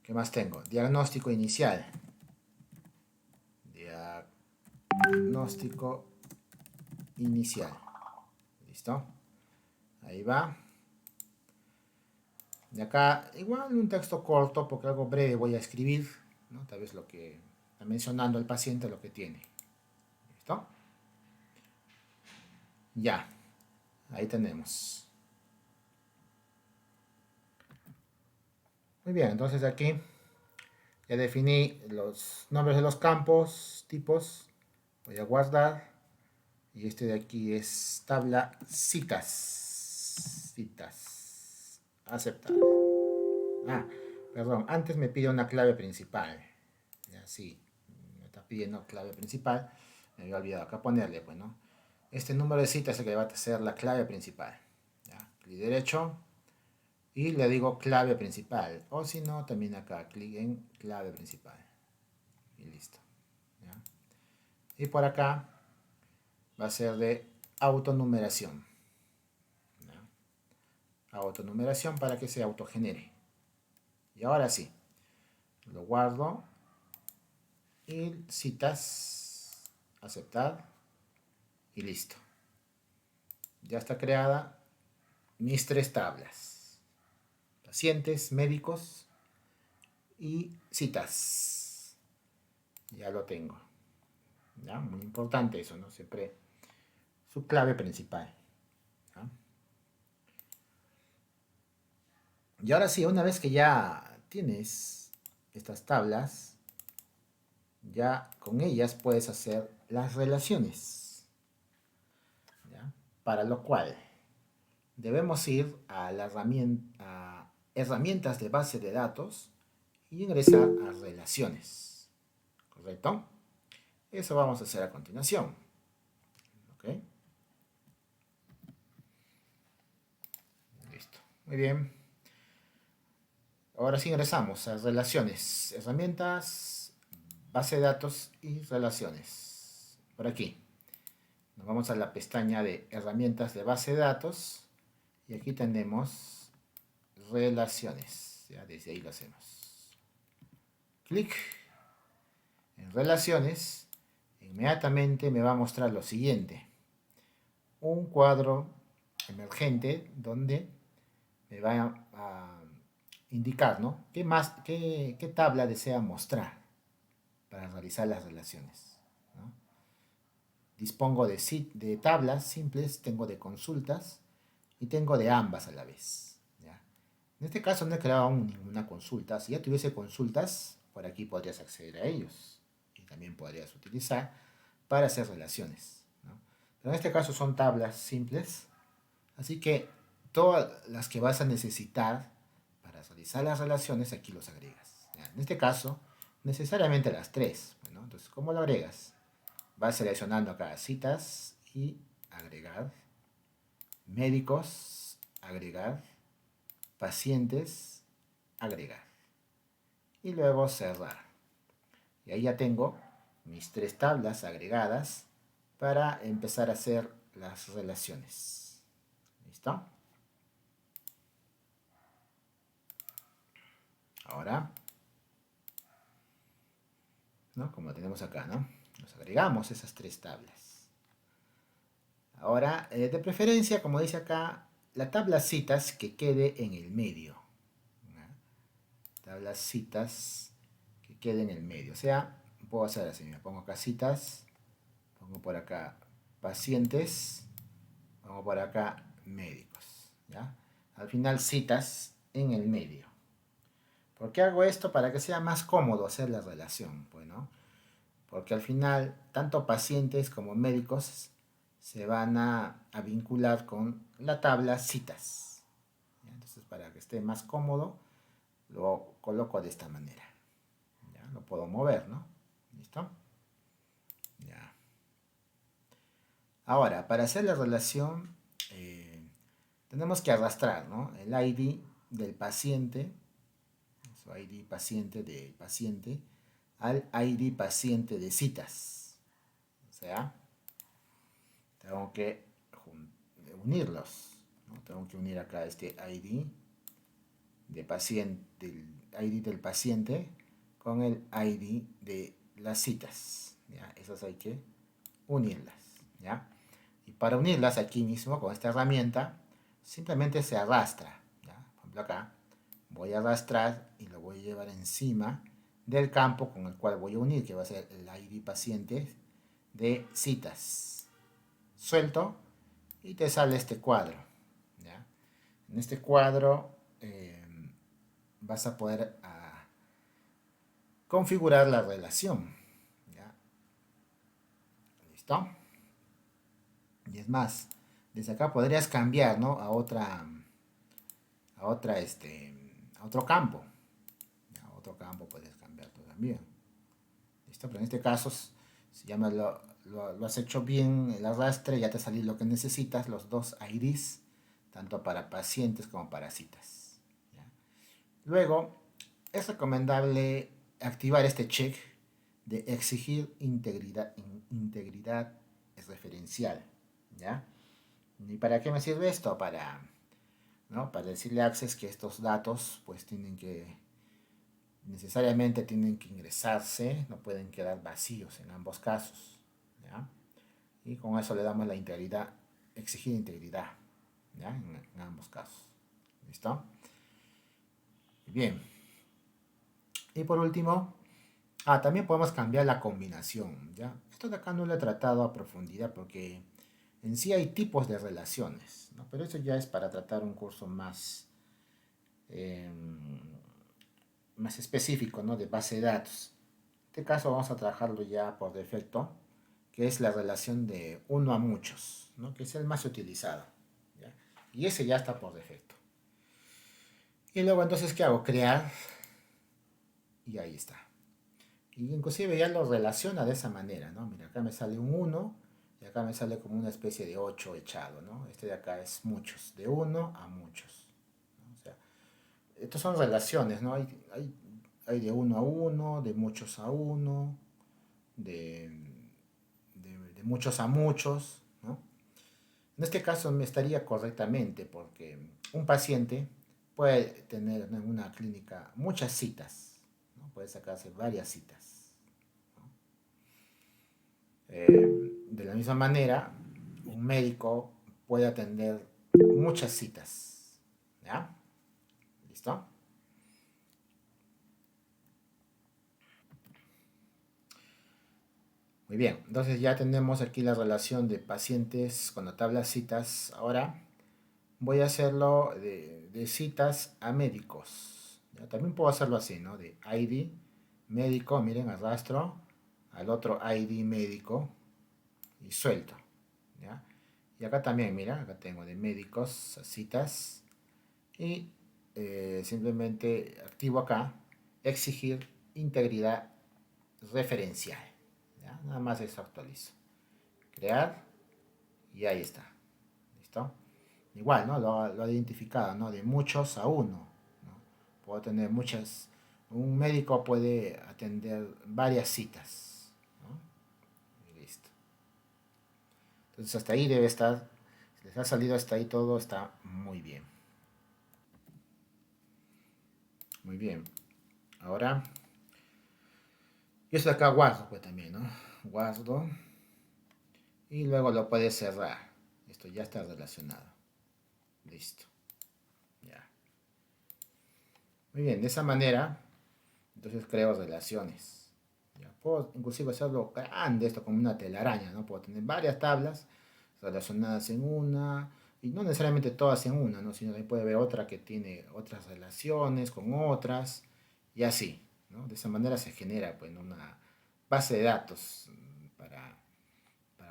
¿qué más tengo? Diagnóstico inicial. Diagnóstico inicial. ¿Listo? Ahí va. De acá, igual un texto corto, porque algo breve voy a escribir, ¿no? Tal vez lo que está mencionando el paciente, lo que tiene. ¿Listo? Ya, ahí tenemos. Muy bien, entonces aquí ya definí los nombres de los campos, tipos. Voy a guardar. Y este de aquí es tabla citas. Citas. Aceptar. Ah, perdón. Antes me pide una clave principal. Ya, sí. Me está pidiendo clave principal. Me había olvidado acá ponerle, bueno. Este número de citas es el que va a ser la clave principal. Ya, clic derecho. Y le digo clave principal. O si no, también acá, clic en clave principal. Y listo. ¿Ya? Y por acá va a ser de autonumeración. ¿Ya? Autonumeración para que se autogenere. Y ahora sí, lo guardo. Y citas, aceptar. Y listo. Ya está creada mis tres tablas. Pacientes, médicos y citas. Ya lo tengo. ¿Ya? Muy importante eso, ¿no? Siempre su clave principal. ¿Ya? Y ahora sí, una vez que ya tienes estas tablas, ya con ellas puedes hacer las relaciones. ¿Ya? Para lo cual debemos ir a la herramienta, a herramientas de base de datos y ingresar a relaciones. ¿Correcto? Eso vamos a hacer a continuación. ¿Ok? Listo. Muy bien. Ahora sí ingresamos a relaciones, herramientas, base de datos y relaciones. Por aquí. Nos vamos a la pestaña de herramientas de base de datos y aquí tenemos relaciones. Ya desde ahí lo hacemos. Clic en relaciones. Inmediatamente me va a mostrar lo siguiente. Un cuadro emergente donde me va a indicar, ¿no? ¿Qué tabla desea mostrar para realizar las relaciones? ¿No? Dispongo de tablas simples, tengo de consultas y tengo de ambas a la vez. ¿Ya? En este caso no he creado aún ninguna consulta. Si ya tuviese consultas, por aquí podrías acceder a ellos y también podrías utilizar para hacer relaciones. ¿No? Pero en este caso son tablas simples, así que todas las que vas a necesitar para realizar las relaciones aquí los agregas. ¿Ya? En este caso, necesariamente las tres. Bueno, entonces, ¿cómo lo agregas? Vas seleccionando acá citas y agregar, médicos, agregar, pacientes, agregar. Y luego cerrar. Y ahí ya tengo mis tres tablas agregadas para empezar a hacer las relaciones. ¿Listo? Ahora, ¿no? Como tenemos acá, ¿no? Nos agregamos esas tres tablas. Ahora, de preferencia, como dice acá, la tabla citas que quede en el medio. ¿Ya? Tabla citas que quede en el medio. O sea, puedo hacer así, me pongo acá citas, pongo por acá pacientes, pongo por acá médicos. ¿Ya? Al final citas en el medio. ¿Por qué hago esto? Para que sea más cómodo hacer la relación. Bueno, porque al final tanto pacientes como médicos se van a vincular con la tabla citas. ¿Ya? Entonces, para que esté más cómodo, lo coloco de esta manera. ¿Ya? Lo puedo mover, ¿no? ¿Listo? Ya. Ahora, para hacer la relación, tenemos que arrastrar, ¿no? El ID del paciente, su ID paciente del paciente, al ID paciente de citas. O sea, tengo que unirlos, ¿no? Tengo que unir acá este ID de paciente, del ID del paciente con el ID de las citas. ¿Ya? Esas hay que unirlas. ¿Ya? Y para unirlas aquí mismo con esta herramienta, simplemente se arrastra. ¿Ya? Por ejemplo acá, voy a arrastrar y lo voy a llevar encima del campo con el cual voy a unir, que va a ser el ID paciente de citas. Suelto y te sale este cuadro. ¿Ya? En este cuadro vas a poder configurar la relación. ¿Ya? ¿Listo? Y es más, desde acá podrías cambiar, ¿no? A otro campo. ¿Ya? A otro campo puedes cambiar tú también. ¿Listo? Pero en este caso, si ya lo has hecho bien, el arrastre, ya te salió lo que necesitas, los dos IDs, tanto para pacientes como para citas. ¿Ya? Luego, es recomendable activar este check de exigir integridad referencial. ¿Ya? ¿Y para qué me sirve esto? ¿No? Para decirle a Access que estos datos pues necesariamente tienen que ingresarse, no pueden quedar vacíos en ambos casos. ¿Ya? Y con eso le damos la integridad, exigir integridad, ¿ya? En ambos casos. ¿Listo? Bien. Y por último, también podemos cambiar la combinación. ¿Ya? Esto de acá no lo he tratado a profundidad porque en sí hay tipos de relaciones, ¿no? Pero eso ya es para tratar un curso eh, más específico, ¿no? De base de datos. En este caso vamos a trabajarlo ya por defecto, que es la relación de uno a muchos, ¿no? Que es el más utilizado. ¿Ya? Y ese ya está por defecto. Y luego entonces, ¿qué hago? Crear y ahí está. Y inclusive ya lo relaciona de esa manera, ¿no? Mira, acá me sale un uno y acá me sale como una especie de 8 echado, ¿no? Este de acá es muchos, de uno a muchos. ¿No? O sea, estas son relaciones, ¿no? Hay de uno a uno, de muchos a uno, de, de muchos a muchos, ¿no? En este caso me estaría correctamente porque un paciente puede tener en una clínica muchas citas, ¿no? Puede sacarse varias citas. ¿No? De la misma manera, un médico puede atender muchas citas. ¿Ya? ¿Listo? Muy bien, entonces ya tenemos aquí la relación de pacientes con la tabla citas. Ahora voy a hacerlo de citas a médicos. ¿Ya? También puedo hacerlo así, ¿no? De ID médico, miren, arrastro al otro ID médico y suelto. ¿Ya? Y acá también, mira, acá tengo de médicos a citas y simplemente activo acá exigir integridad referencial. ¿Ya? Nada más eso actualizo. Crear y ahí está. ¿Listo? Igual, ¿no? Lo ha identificado, ¿no? De muchos a uno. ¿No? Puedo tener muchas. Un médico puede atender varias citas. ¿No? Y listo. Entonces hasta ahí debe estar. Si les ha salido hasta ahí todo, está muy bien. Muy bien. Ahora, y esto de acá guardo pues también, ¿no? Guardo. Y luego lo puedes cerrar. Esto ya está relacionado. Listo. Ya. Muy bien, de esa manera, entonces creo relaciones. Ya. Puedo inclusive hacerlo grande, esto como una telaraña, ¿no? Puedo tener varias tablas relacionadas en una, y no necesariamente todas en una, ¿no? Sino ahí puede haber otra que tiene otras relaciones con otras, y así, ¿no? De esa manera se genera, pues, una base de datos para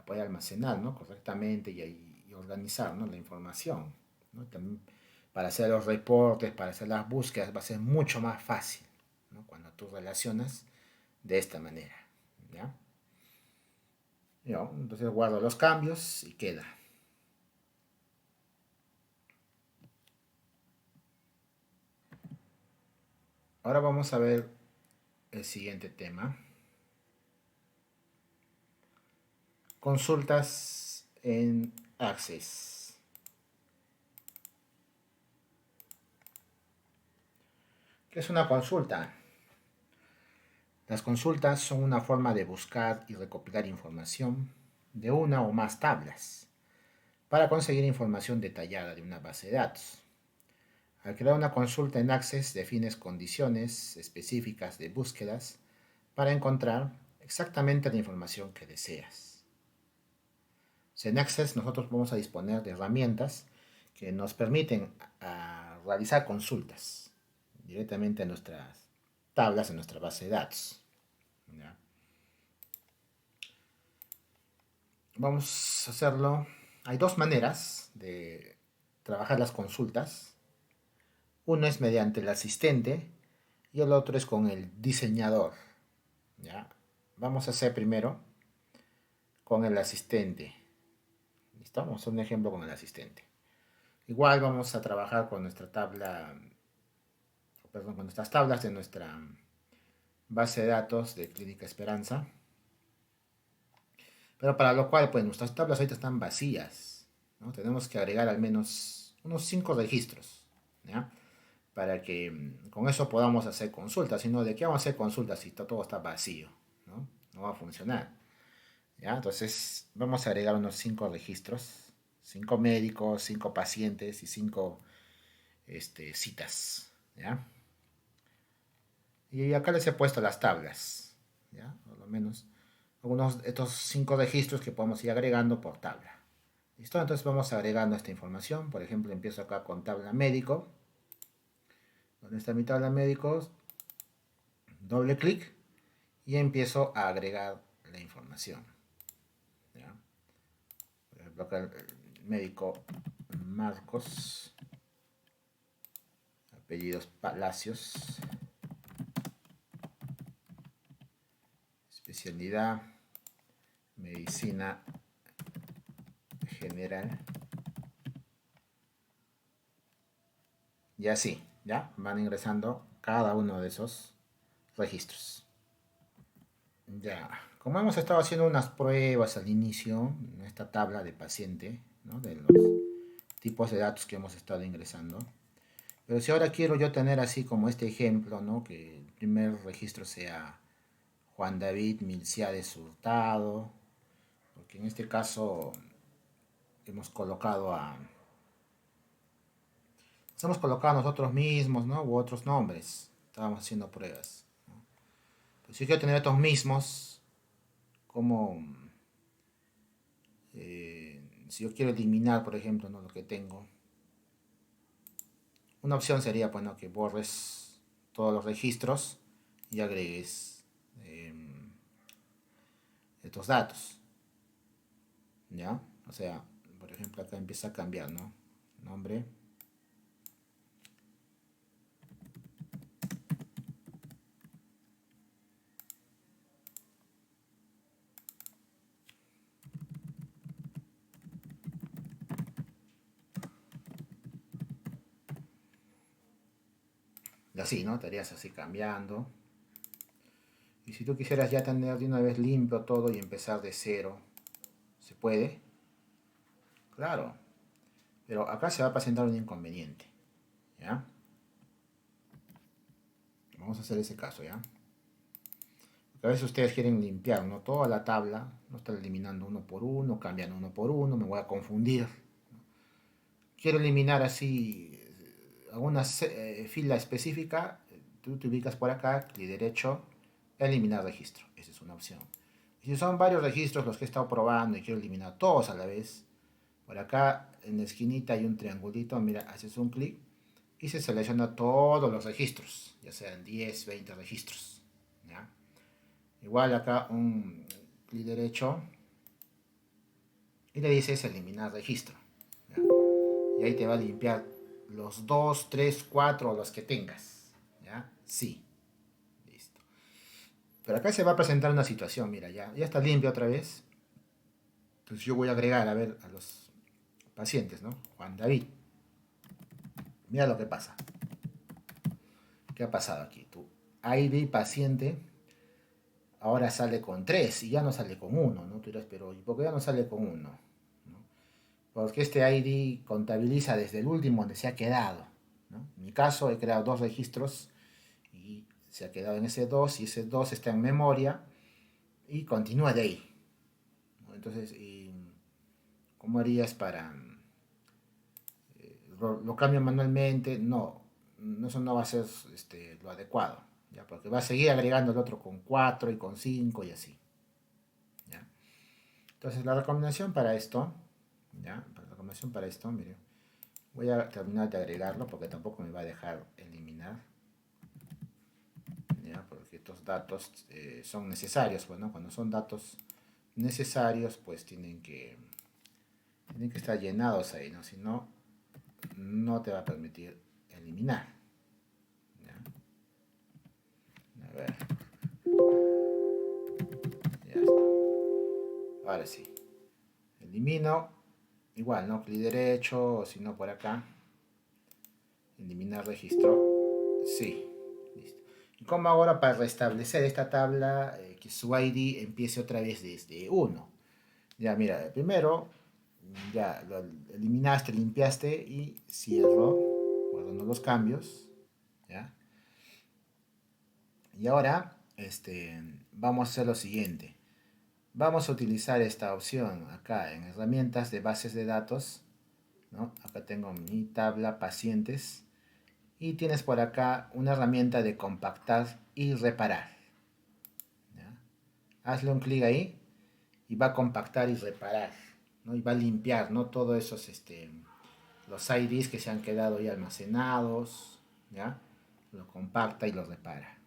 poder almacenar, ¿no? Correctamente y organizar, ¿no? La información, ¿no? También para hacer los reportes, para hacer las búsquedas, va a ser mucho más fácil, ¿no? Cuando tú relacionas de esta manera, ¿ya? Yo, entonces guardo los cambios y queda. Ahora vamos a ver el siguiente tema. Consultas en Access. ¿Qué es una consulta? Las consultas son una forma de buscar y recopilar información de una o más tablas para conseguir información detallada de una base de datos. Al crear una consulta en Access defines condiciones específicas de búsquedas para encontrar exactamente la información que deseas. En Access nosotros vamos a disponer de herramientas que nos permiten realizar consultas directamente a nuestras tablas, en nuestra base de datos. ¿Ya? Vamos a hacerlo. Hay dos maneras de trabajar las consultas. Uno es mediante el asistente y el otro es con el diseñador. ¿Ya? Vamos a hacer primero con el asistente. ¿Listo? Vamos a hacer un ejemplo con el asistente. Igual vamos a trabajar con nuestra tabla, perdón, con nuestras tablas de nuestra base de datos de Clínica Esperanza. Pero para lo cual, pues nuestras tablas ahorita están vacías, ¿no? Tenemos que agregar al menos unos 5 registros, ¿ya? Para que con eso podamos hacer consultas. Si no, ¿de qué vamos a hacer consultas si todo está vacío? ¿No? No va a funcionar. ¿Ya? Entonces, vamos a agregar unos 5 registros. 5 médicos, 5 pacientes y 5 citas. ¿Ya? Y acá les he puesto las tablas. ¿Ya? Por lo menos algunos de estos 5 registros que podemos ir agregando por tabla. ¿Listo? Entonces vamos agregando esta información. Por ejemplo, empiezo acá con tabla médico. ¿Dónde está mi tabla médicos? Doble clic y empiezo a agregar la información. ¿Ya? Por ejemplo, acá el médico Marcos, apellidos Palacios, especialidad medicina general. Y así, ¿ya? Van ingresando cada uno de esos registros. Ya, como hemos estado haciendo unas pruebas al inicio, en esta tabla de paciente, ¿no? De los tipos de datos que hemos estado ingresando. Pero si ahora quiero yo tener así como este ejemplo, ¿no? Que el primer registro sea Juan David Milciades Hurtado, porque en este caso hemos colocado nos hemos colocado nosotros mismos, ¿no? U otros nombres. Estábamos haciendo pruebas, ¿no? Pues si quiero tener estos mismos, como si yo quiero eliminar, por ejemplo, ¿no? Lo que tengo, una opción sería, pues, ¿no? Que borres todos los registros y agregues estos datos, ¿ya? O sea, por ejemplo, acá empieza a cambiar, ¿no? Nombre. Y así, ¿no? Estarías así cambiando. Y si tú quisieras ya tener de una vez limpio todo y empezar de cero, ¿se puede? Claro. Pero acá se va a presentar un inconveniente, ¿ya? Vamos a hacer ese caso, ¿ya? Porque a veces ustedes quieren limpiar, ¿no? Toda la tabla, no estar eliminando uno por uno, cambiando uno por uno, me voy a confundir. quiero eliminar así alguna fila específica, tú te ubicas por acá, clic derecho, eliminar registro. Esa es una opción. Y si son varios registros los que he estado probando y quiero eliminar todos a la vez, por acá en la esquinita hay un triangulito, mira, haces un clic y se selecciona todos los registros, ya sean 10, 20 registros. ¿Ya? Igual acá un clic derecho y le dices eliminar registro. ¿Ya? Y ahí te va a limpiar los 2, 3, 4 los que tengas. ¿Ya? Sí, listo. Pero acá se va a presentar una situación, mira, ya está limpio otra vez. Entonces yo voy a agregar, a ver, a los pacientes, ¿no? Juan David. Mira lo que pasa. ¿Qué ha pasado aquí? Tu ID paciente ahora sale con 3 y ya no sale con uno, ¿no? Tú dirás, pero ¿y por qué ya no sale con uno? ¿No? Porque este ID contabiliza desde el último donde se ha quedado, ¿no? En mi caso he creado dos registros y se ha quedado en ese 2 y ese 2 está en memoria y continúa de ahí, ¿no? Entonces, ¿cómo harías para lo cambio manualmente? No, eso no va a ser lo adecuado, ¿ya? Porque va a seguir agregando el otro con 4 y con 5 y así, ¿ya? Entonces la recomendación para esto, ¿ya? La recomendación para esto, mire, voy a terminar de agregarlo porque tampoco me va a dejar eliminar, ¿ya? Porque estos datos son necesarios, bueno, cuando son datos necesarios, pues tienen que estar llenados ahí, ¿no? Si no, no te va a permitir eliminar, ¿ya? A ver, ya está. Ahora sí, elimino, igual, ¿no? Clic derecho, o si no por acá, eliminar registro, sí, listo. ¿Y cómo ahora para restablecer esta tabla, que su ID empiece otra vez desde 1? Ya, mira, primero, ya lo eliminaste, limpiaste y cierro, guardando los cambios, ¿ya? Y ahora, vamos a hacer lo siguiente. Vamos a utilizar esta opción acá en herramientas de bases de datos, ¿no? Acá tengo mi tabla pacientes y tienes por acá una herramienta de compactar y reparar, ¿ya? Hazle un clic ahí y va a compactar y reparar, ¿no? Y va a limpiar, ¿no? Todos esos, los IDs que se han quedado ahí almacenados, ¿ya? Lo compacta y lo repara,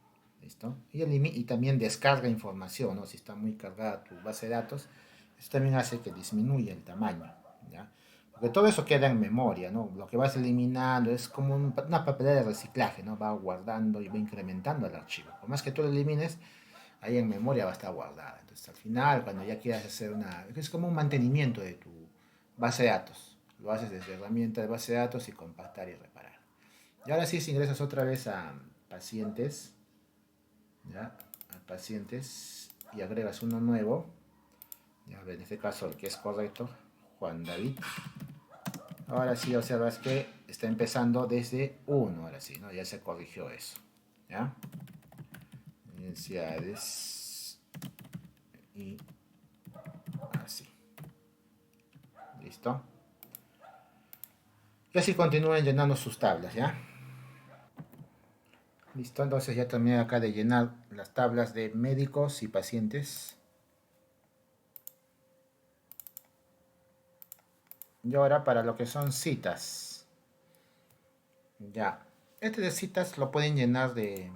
¿listo? Y también descarga información, ¿no? Si está muy cargada tu base de datos, eso también hace que disminuya el tamaño, ¿ya? Porque todo eso queda en memoria, ¿no? Lo que vas eliminando es como una papelera de reciclaje, ¿no? Va guardando y va incrementando el archivo. Por más que tú lo elimines, ahí en memoria va a estar guardada. Entonces, al final, cuando ya quieras hacer es como un mantenimiento de tu base de datos. Lo haces desde herramienta de base de datos y compactar y reparar. Y ahora sí, si ingresas otra vez a pacientes, ¿ya? A pacientes y agregas uno nuevo, ya, en este caso el que es correcto, Juan David. Ahora sí observas que está empezando desde uno, ahora sí, ¿no? Ya se corrigió eso, ¿ya? Identidades y así. ¿Listo? Y así continúen llenando sus tablas, ¿ya? Listo, entonces ya terminé acá de llenar las tablas de médicos y pacientes. Y ahora para lo que son citas. Ya. Este de citas lo pueden llenar de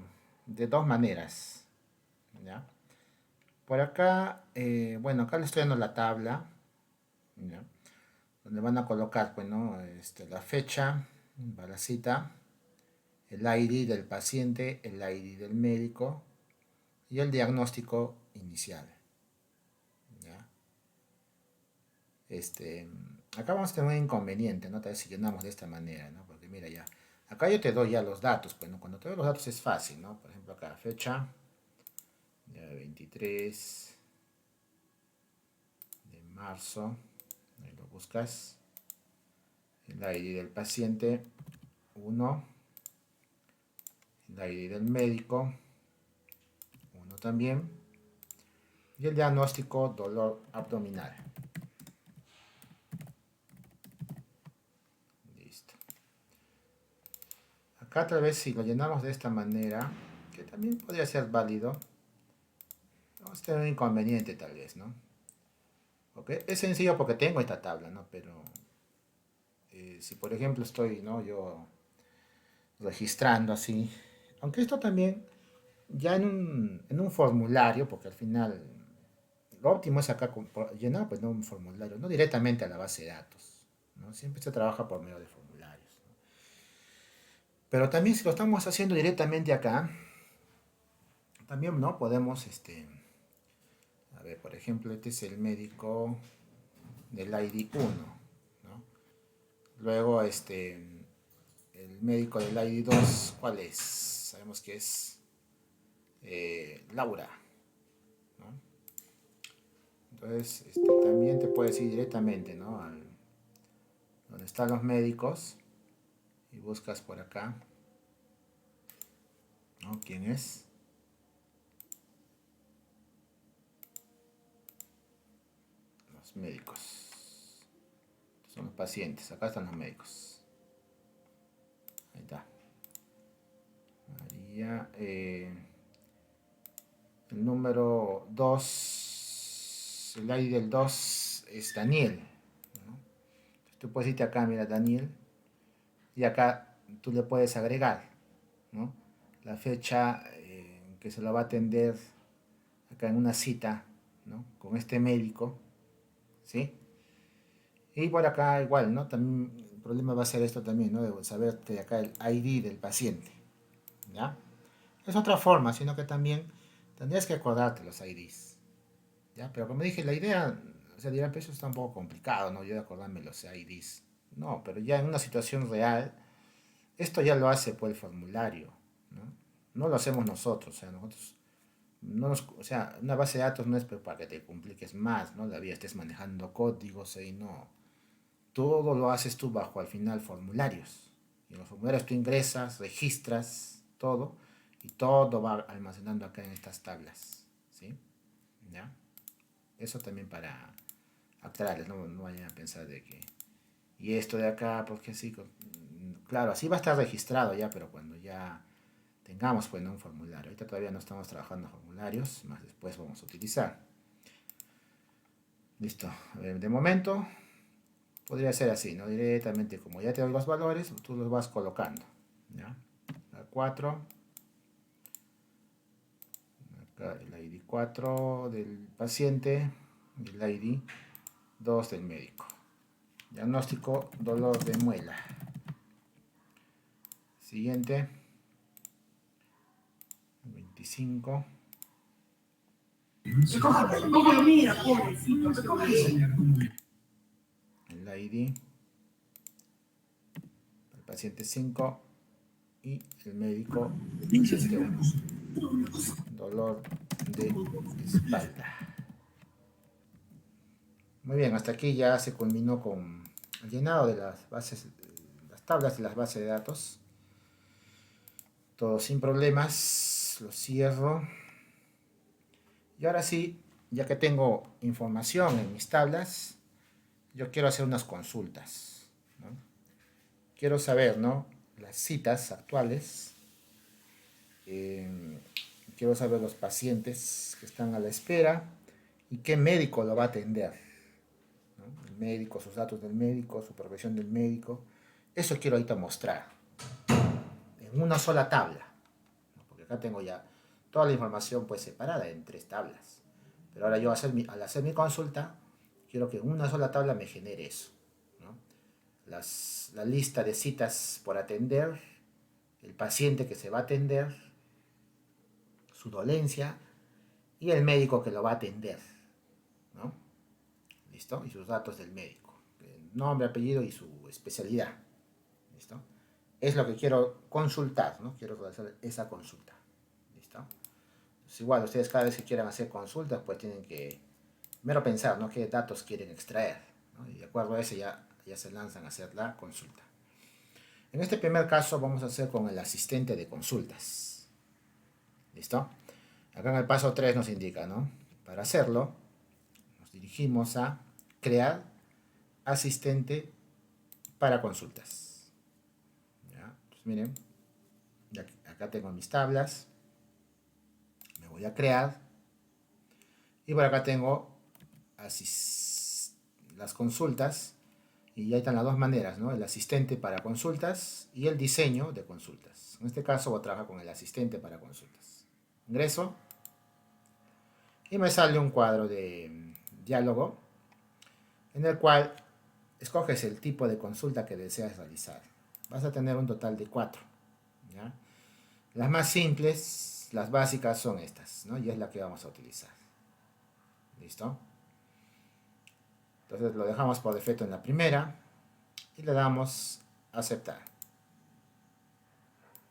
dos maneras. ¿Ya? Por acá, bueno, acá les estoy dando la tabla. ¿Ya? Donde van a colocar, pues, ¿no? La fecha para la cita, el ID del paciente, el ID del médico y el diagnóstico inicial. ¿Ya? Acá vamos a tener un inconveniente, ¿no? Tal vez si llenamos de esta manera, ¿no? Porque mira ya, acá yo te doy ya los datos, pues, ¿no? Cuando te doy los datos es fácil, ¿no? Por ejemplo, acá fecha, ya 23 de marzo, ahí lo buscas, el ID del paciente, 1, el ID del médico, 1 también, y el diagnóstico dolor abdominal. Acá tal vez si lo llenamos de esta manera, que también podría ser válido, vamos a tener un inconveniente tal vez, ¿no? ¿Ok? Es sencillo porque tengo esta tabla, ¿no? Pero si por ejemplo estoy, ¿no? Yo registrando así, aunque esto también ya en un formulario, porque al final lo óptimo es acá llenar pues, ¿no? un formulario, no directamente a la base de datos, ¿no? Siempre se trabaja por medio de formularios, ¿no? Pero también si lo estamos haciendo directamente acá, también no podemos, a ver, por ejemplo, este es el médico del ID 1, ¿no? Luego, el médico del ID 2, ¿cuál es? Sabemos que es Laura, ¿no? Entonces, también te puedes ir directamente, ¿no? Donde están los médicos y buscas por acá, ¿no? ¿Quién es? Los médicos. Son los pacientes. Acá están los médicos. Ahí está. María. El número 2. El ID del 2 es Daniel, ¿no? Tú puedes irte acá, mira, Daniel. Y acá tú le puedes agregar, ¿no? La fecha en que se lo va a atender acá en una cita, ¿no? Con este médico, ¿sí? Y por acá igual, ¿no? También el problema va a ser esto también, ¿no? De saber que acá el ID del paciente, ¿ya? Es otra forma, sino que también tendrías que acordarte los IDs, ¿ya? Pero como dije, la idea, o sea, dirán, pues eso está un poco complicado, ¿no? Yo de acordarme los IDs. No, pero ya en una situación real, esto ya lo hace por el formulario, ¿no? No lo hacemos nosotros, o sea, nosotros no nos, o sea, una base de datos no es para que te compliques más, ¿no? La vida estés manejando códigos y no. Todo lo haces tú bajo al final formularios. Y en los formularios tú ingresas, registras todo y todo va almacenando acá en estas tablas, ¿sí? ¿Ya? Eso también para aclararles, no vayan a pensar de que y esto de acá, porque sí, claro, así va a estar registrado ya, pero cuando ya tengamos pues, ¿no? un formulario. Ahorita todavía no estamos trabajando en formularios, más después vamos a utilizar. Listo. A ver, de momento podría ser así, ¿no? Directamente, como ya te doy los valores, tú los vas colocando, ¿ya? La 4, acá el ID 4 del paciente y el ID 2 del médico. Diagnóstico, dolor de muela. Siguiente, 25. ¿Cómo lo mira, pobrecito? El ID, el paciente 5 y el médico paciente 1. Dolor de espalda. Muy bien, hasta aquí ya se culminó con el llenado de las bases, las tablas de las bases de datos. Todo sin problemas, lo cierro. Y ahora sí, ya que tengo información en mis tablas, yo quiero hacer unas consultas, ¿no? Quiero saber, ¿no? Las citas actuales. Quiero saber los pacientes que están a la espera y qué médico lo va a atender, ¿no? El médico, sus datos del médico, su profesión del médico. Eso quiero ahorita mostrar en una sola tabla, ¿no? Porque acá tengo ya toda la información pues separada en 3 tablas. Pero ahora yo al hacer mi consulta, quiero que en una sola tabla me genere eso, ¿no? La lista de citas por atender, el paciente que se va a atender, su dolencia y el médico que lo va a atender, ¿no? ¿Listo? Y sus datos del médico, el nombre, apellido y su especialidad, ¿listo? Es lo que quiero consultar, ¿no? Quiero hacer esa consulta, ¿listo? Entonces, igual, ustedes cada vez que quieran hacer consultas, pues tienen que primero pensar, ¿no? ¿Qué datos quieren extraer? ¿No? Y de acuerdo a eso ya se lanzan a hacer la consulta. En este primer caso vamos a hacer con el asistente de consultas, ¿listo? Acá en el paso 3 nos indica, ¿no? Para hacerlo, nos dirigimos a crear asistente para consultas. ¿Ya? Pues miren, Acá tengo mis tablas. Me voy a crear. Y por acá tengo las consultas. Y ahí están las dos maneras, ¿no? El asistente para consultas y el diseño de consultas. En este caso voy a trabajar con el asistente para consultas. Ingreso y me sale un cuadro de diálogo en el cual escoges el tipo de consulta que deseas realizar. Vas a tener un total de 4. ¿Ya? Las más simples, las básicas son estas, ¿no? Y es la que vamos a utilizar. ¿Listo? Entonces lo dejamos por defecto en la primera y le damos a aceptar.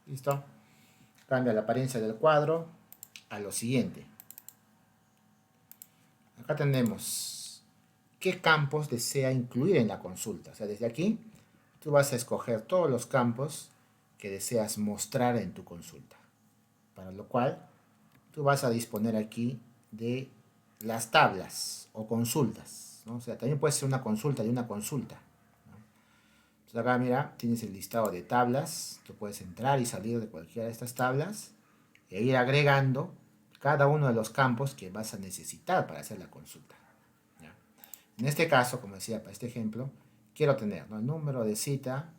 ¿Listo? Cambia la apariencia del cuadro a lo siguiente. Acá tenemos qué campos desea incluir en la consulta. O sea, desde aquí tú vas a escoger todos los campos que deseas mostrar en tu consulta. Para lo cual tú vas a disponer aquí de las tablas o consultas, ¿no? O sea, también puede ser una consulta de una consulta, ¿no? Entonces acá mira, tienes el listado de tablas. Tú puedes entrar y salir de cualquiera de estas tablas e ir agregando cada uno de los campos que vas a necesitar para hacer la consulta, ¿ya? En este caso, como decía, para este ejemplo, quiero tener, ¿no?, el número de cita,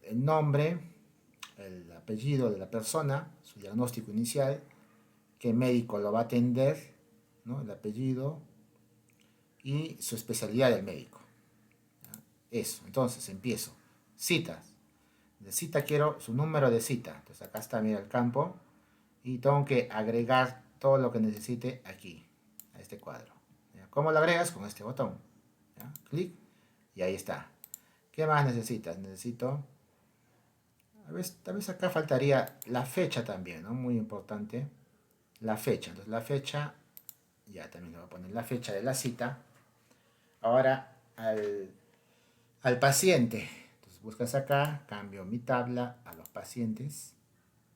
el nombre, el apellido de la persona, su diagnóstico inicial, qué médico lo va a atender, ¿no?, el apellido y su especialidad del médico, ¿ya? Eso, entonces empiezo. Citas. De cita quiero su número de cita. Entonces acá está, mira, el campo. Y tengo que agregar todo lo que necesite aquí, a este cuadro. ¿Ya? ¿Cómo lo agregas? Con este botón. ¿Ya? Clic y ahí está. ¿Qué más necesitas? Necesito... tal vez acá faltaría la fecha también, ¿no? Muy importante. La fecha. Entonces la fecha, ya también le voy a poner la fecha de la cita. Ahora al paciente. Entonces buscas acá, cambio mi tabla a los pacientes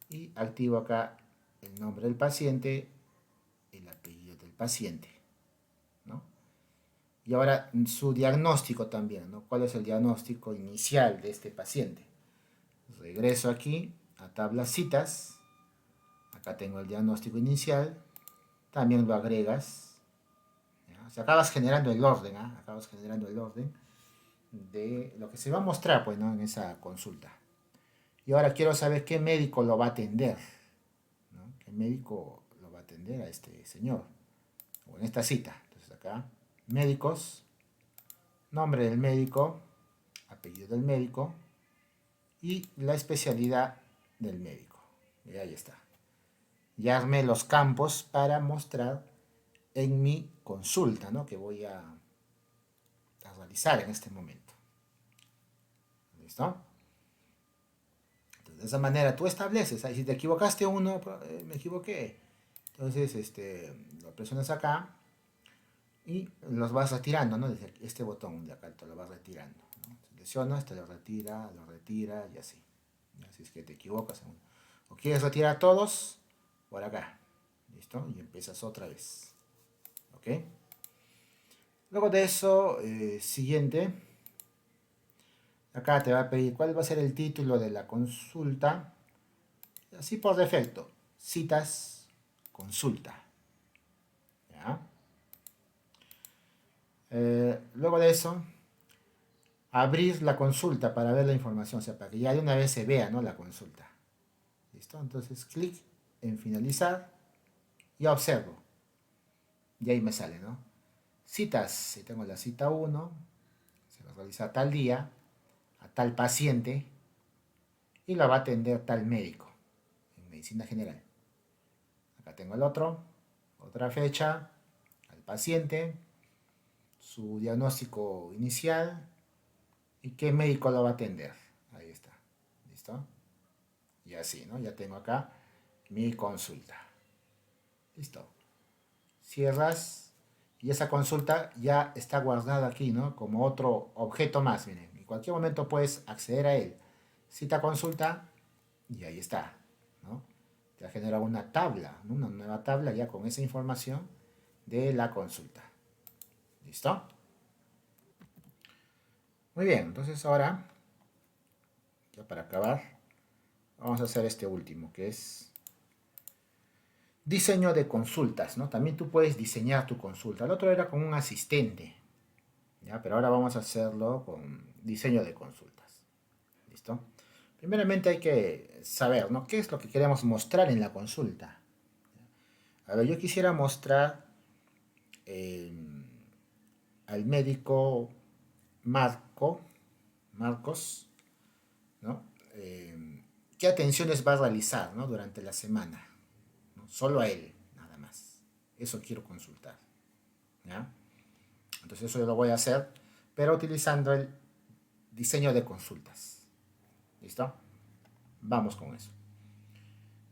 y activo acá el nombre del paciente, el apellido del paciente, ¿no? Y ahora su diagnóstico también, ¿no? ¿Cuál es el diagnóstico inicial de este paciente? Regreso aquí a tabla citas. Acá tengo el diagnóstico inicial. También lo agregas, ¿ya? O sea, acabas generando el orden, ¿eh? Acabas generando el orden de lo que se va a mostrar, pues, ¿no?, en esa consulta. Y ahora quiero saber qué médico lo va a atender, ¿no? ¿Qué médico lo va a atender a este señor? O en esta cita. Entonces acá, médicos, nombre del médico, apellido del médico y la especialidad del médico. Y ahí está. Ya armé los campos para mostrar en mi consulta, ¿no?, que voy a realizar en este momento. ¿Listo? Entonces, de esa manera tú estableces. Ahí, si te equivocaste uno, me equivoqué. Entonces, lo presionas acá y los vas retirando, ¿no? Desde este botón de acá te lo vas retirando, ¿no? Seleccionas, te lo retira y así. Así es que te equivocas en uno. O quieres retirar todos, por acá. ¿Listo? Y empiezas otra vez. ¿Ok? Luego de eso, siguiente. Acá te va a pedir cuál va a ser el título de la consulta. Así por defecto. Citas, consulta. ¿Ya? Luego de eso, abrir la consulta para ver la información, o sea, para que ya de una vez se vea, ¿no?, la consulta. ¿Listo? Entonces, clic en finalizar y observo. Y ahí me sale, ¿no? Citas. Si tengo la cita 1, se va a realizar tal día, a tal paciente, y la va a atender tal médico, en medicina general. Acá tengo el otro, otra fecha, al paciente, su diagnóstico inicial, y qué médico lo va a atender. Ahí está. ¿Listo? Y así, ¿no? Ya tengo acá mi consulta. Listo. Cierras y esa consulta ya está guardada aquí, ¿no?, como otro objeto más. Miren, en cualquier momento puedes acceder a él. Cita consulta y ahí está, ¿no? Te ha generado una tabla, ¿no?, una nueva tabla ya con esa información de la consulta. ¿Listo? Muy bien, entonces ahora, ya para acabar, Vamos a hacer este último, que es diseño de consultas, ¿no? También tú puedes diseñar tu consulta. El otro era con un asistente, ¿ya? Pero ahora vamos a hacerlo con diseño de consultas. ¿Listo? Primeramente hay que saber, ¿no? ¿Qué es lo que queremos mostrar en la consulta? A ver, yo quisiera mostrar eh, al médico Marcos, ¿no? ¿Qué atenciones va a realizar, ¿no? Durante la semana, ¿no? Solo a él, nada más. Eso quiero consultar, ¿ya? Entonces eso yo lo voy a hacer, pero utilizando el diseño de consultas. ¿Listo? Vamos con eso.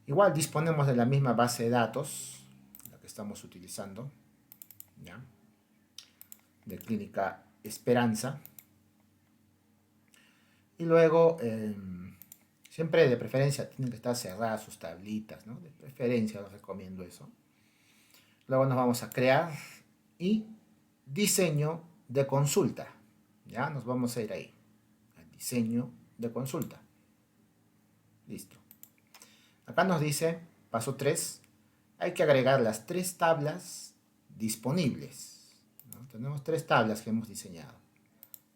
Igual disponemos de la misma base de datos, la que estamos utilizando, ¿ya? De Clínica Esperanza. Y luego, siempre de preferencia, tienen que estar cerradas sus tablitas, ¿no? De preferencia les recomiendo eso. Luego nos vamos a crear y diseño de consulta. Ya nos vamos a ir ahí, al diseño de consulta. Listo. Acá nos dice, paso 3, hay que agregar las 3 tablas disponibles, ¿no? Tenemos 3 tablas que hemos diseñado.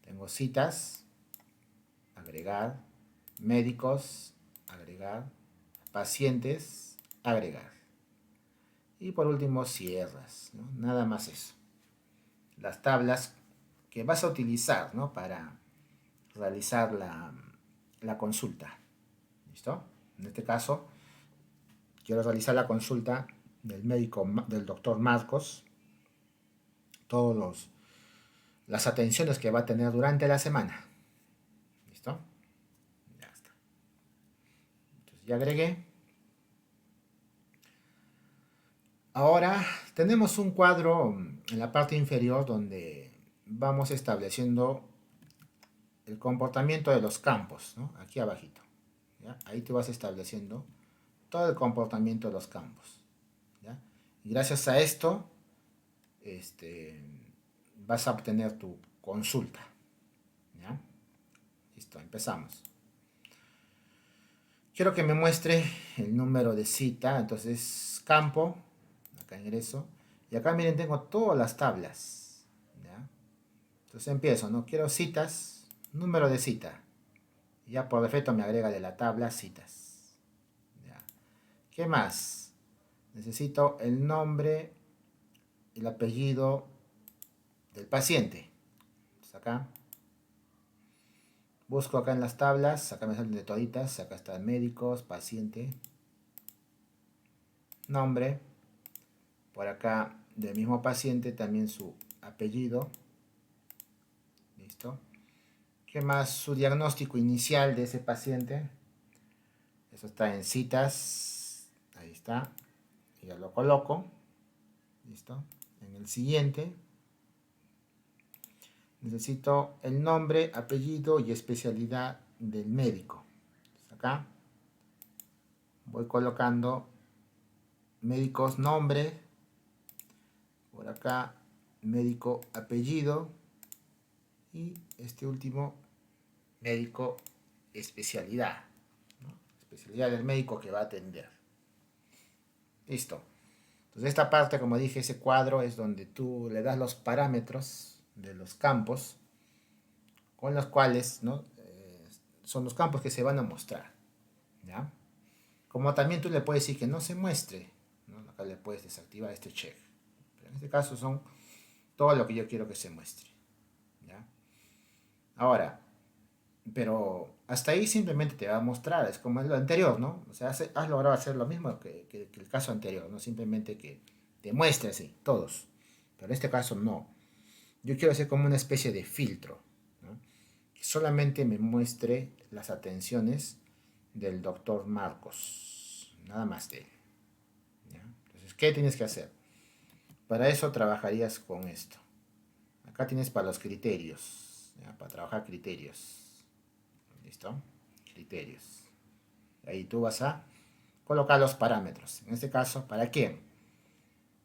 Tengo citas, agregar, médicos, agregar, pacientes, agregar. Y por último cierras, ¿no? Nada más eso. Las tablas que vas a utilizar, ¿no? Para realizar la consulta. ¿Listo? En este caso, quiero realizar la consulta del médico, del doctor Marcos, todas las atenciones que va a tener durante la semana. ¿Listo? Ya está. Entonces ya agregué. Ahora tenemos un cuadro en la parte inferior donde vamos estableciendo el comportamiento de los campos, ¿no? Aquí abajito. ¿Ya? Ahí te vas estableciendo todo el comportamiento de los campos. ¿Ya? Y gracias a esto vas a obtener tu consulta. ¿Ya? Listo, empezamos. Quiero que me muestre el número de cita, entonces campo, acá ingreso, y acá miren tengo todas las tablas. ¿Ya? Entonces empiezo, ¿no? Quiero citas, número de cita. Ya por defecto me agrega de la tabla citas. ¿Ya? ¿Qué más? Necesito el nombre, el apellido del paciente. Entonces acá busco acá en las tablas, acá me salen de toditas, acá están médicos, paciente, nombre, por acá del mismo paciente también su apellido, listo. ¿Qué más? Su diagnóstico inicial de ese paciente, eso está en citas, ahí está, y ya lo coloco, listo. En el siguiente necesito el nombre, apellido y especialidad del médico. Entonces acá voy colocando médicos nombre, por acá médico apellido y este último médico especialidad, ¿no? Especialidad del médico que va a atender. Listo. Entonces esta parte, como dije, ese cuadro es donde tú le das los parámetros de los campos con los cuales, ¿no? Son los campos que se van a mostrar, ¿ya? Como también tú le puedes decir que no se muestre, ¿no? Acá le puedes desactivar este check. Pero en este caso son todo lo que yo quiero que se muestre, ¿ya? Ahora, pero hasta ahí simplemente te va a mostrar, es como lo anterior, ¿no? O sea, has logrado hacer lo mismo que el caso anterior, ¿no? Simplemente que te muestre así, todos. Pero en este caso no. Yo quiero hacer como una especie de filtro, ¿no? Que solamente me muestre las atenciones del doctor Marcos, nada más de él, ¿ya? Entonces, ¿qué tienes que hacer? Para eso trabajarías con esto. Acá tienes para los criterios, ¿ya? Para trabajar criterios. ¿Listo? Criterios. Ahí tú vas a colocar los parámetros. En este caso, ¿para qué?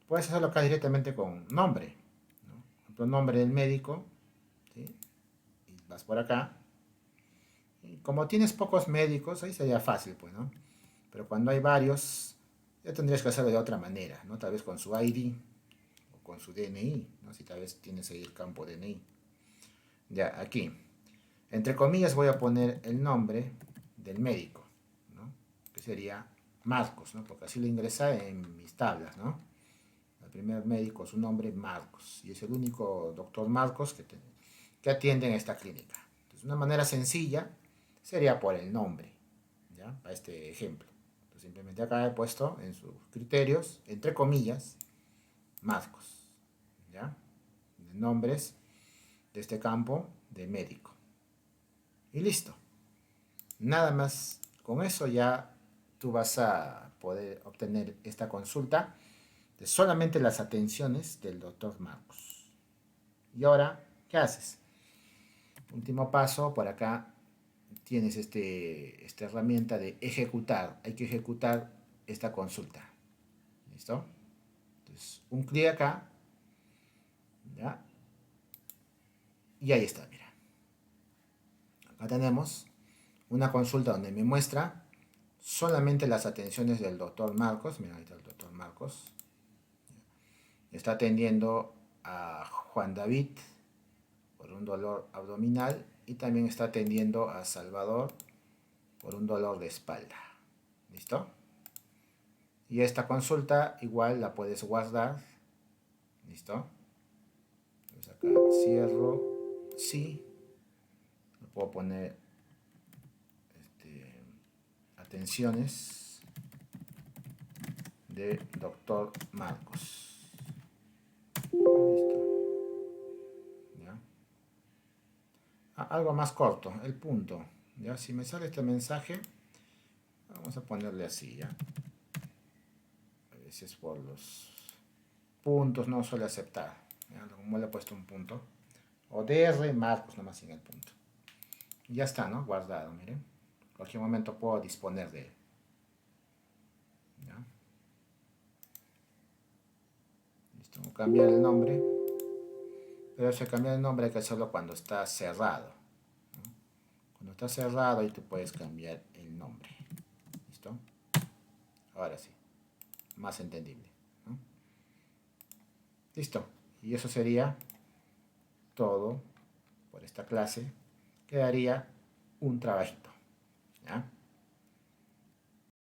Puedes hacerlo acá directamente con nombre, ¿no? Por ejemplo, nombre del médico, ¿sí? Y vas por acá Y como tienes pocos médicos, ahí sería fácil, pues, ¿no? Pero cuando hay varios, ya tendrías que hacerlo de otra manera, ¿no? Tal vez con su ID o con su DNI, ¿no? Si tal vez tienes ahí el campo DNI. Ya, aquí. Entre comillas voy a poner el nombre del médico, ¿no? Que sería Marcos, ¿no? Porque así lo ingresa en mis tablas, ¿no? El primer médico, su nombre Marcos, y es el único doctor Marcos que atiende en esta clínica. Entonces, una manera sencilla sería por el nombre, ¿ya? Para este ejemplo. Entonces, simplemente acá he puesto en sus criterios, entre comillas, Marcos, ¿ya? Nombres de este campo de médico. Y listo. Nada más, con eso ya tú vas a poder obtener esta consulta de solamente las atenciones del doctor Marcos. Y ahora, ¿qué haces? Último paso, por acá tienes esta herramienta de ejecutar. Hay que ejecutar esta consulta. ¿Listo? Entonces, un clic acá, ¿ya? Y ahí está, mira. Acá tenemos una consulta donde me muestra solamente las atenciones del doctor Marcos. Mira, ahí está el doctor Marcos. Está atendiendo a Juan David por un dolor abdominal y también está atendiendo a Salvador por un dolor de espalda. ¿Listo? Y esta consulta igual la puedes guardar. ¿Listo? Entonces acá cierro. Sí. Le puedo poner atenciones de doctor Marcos. Listo. ¿Ya? Algo más corto, el punto. ¿Ya? Si me sale este mensaje, vamos a ponerle así, ¿ya? A veces por los puntos no suele aceptar. ¿Ya? Como le he puesto un punto. O DR Marcos nomás sin el punto. Y ya está, ¿no? Guardado, miren. En cualquier momento puedo disponer de él. ¿Ya? Listo, voy a cambiar el nombre. Pero si cambiar el nombre hay que hacerlo cuando está cerrado. ¿No? Cuando está cerrado ahí tú puedes cambiar el nombre. ¿Listo? Ahora sí. Más entendible. ¿No? Listo. Y eso sería todo por esta clase. Quedaría un trabajito. ¿Ya?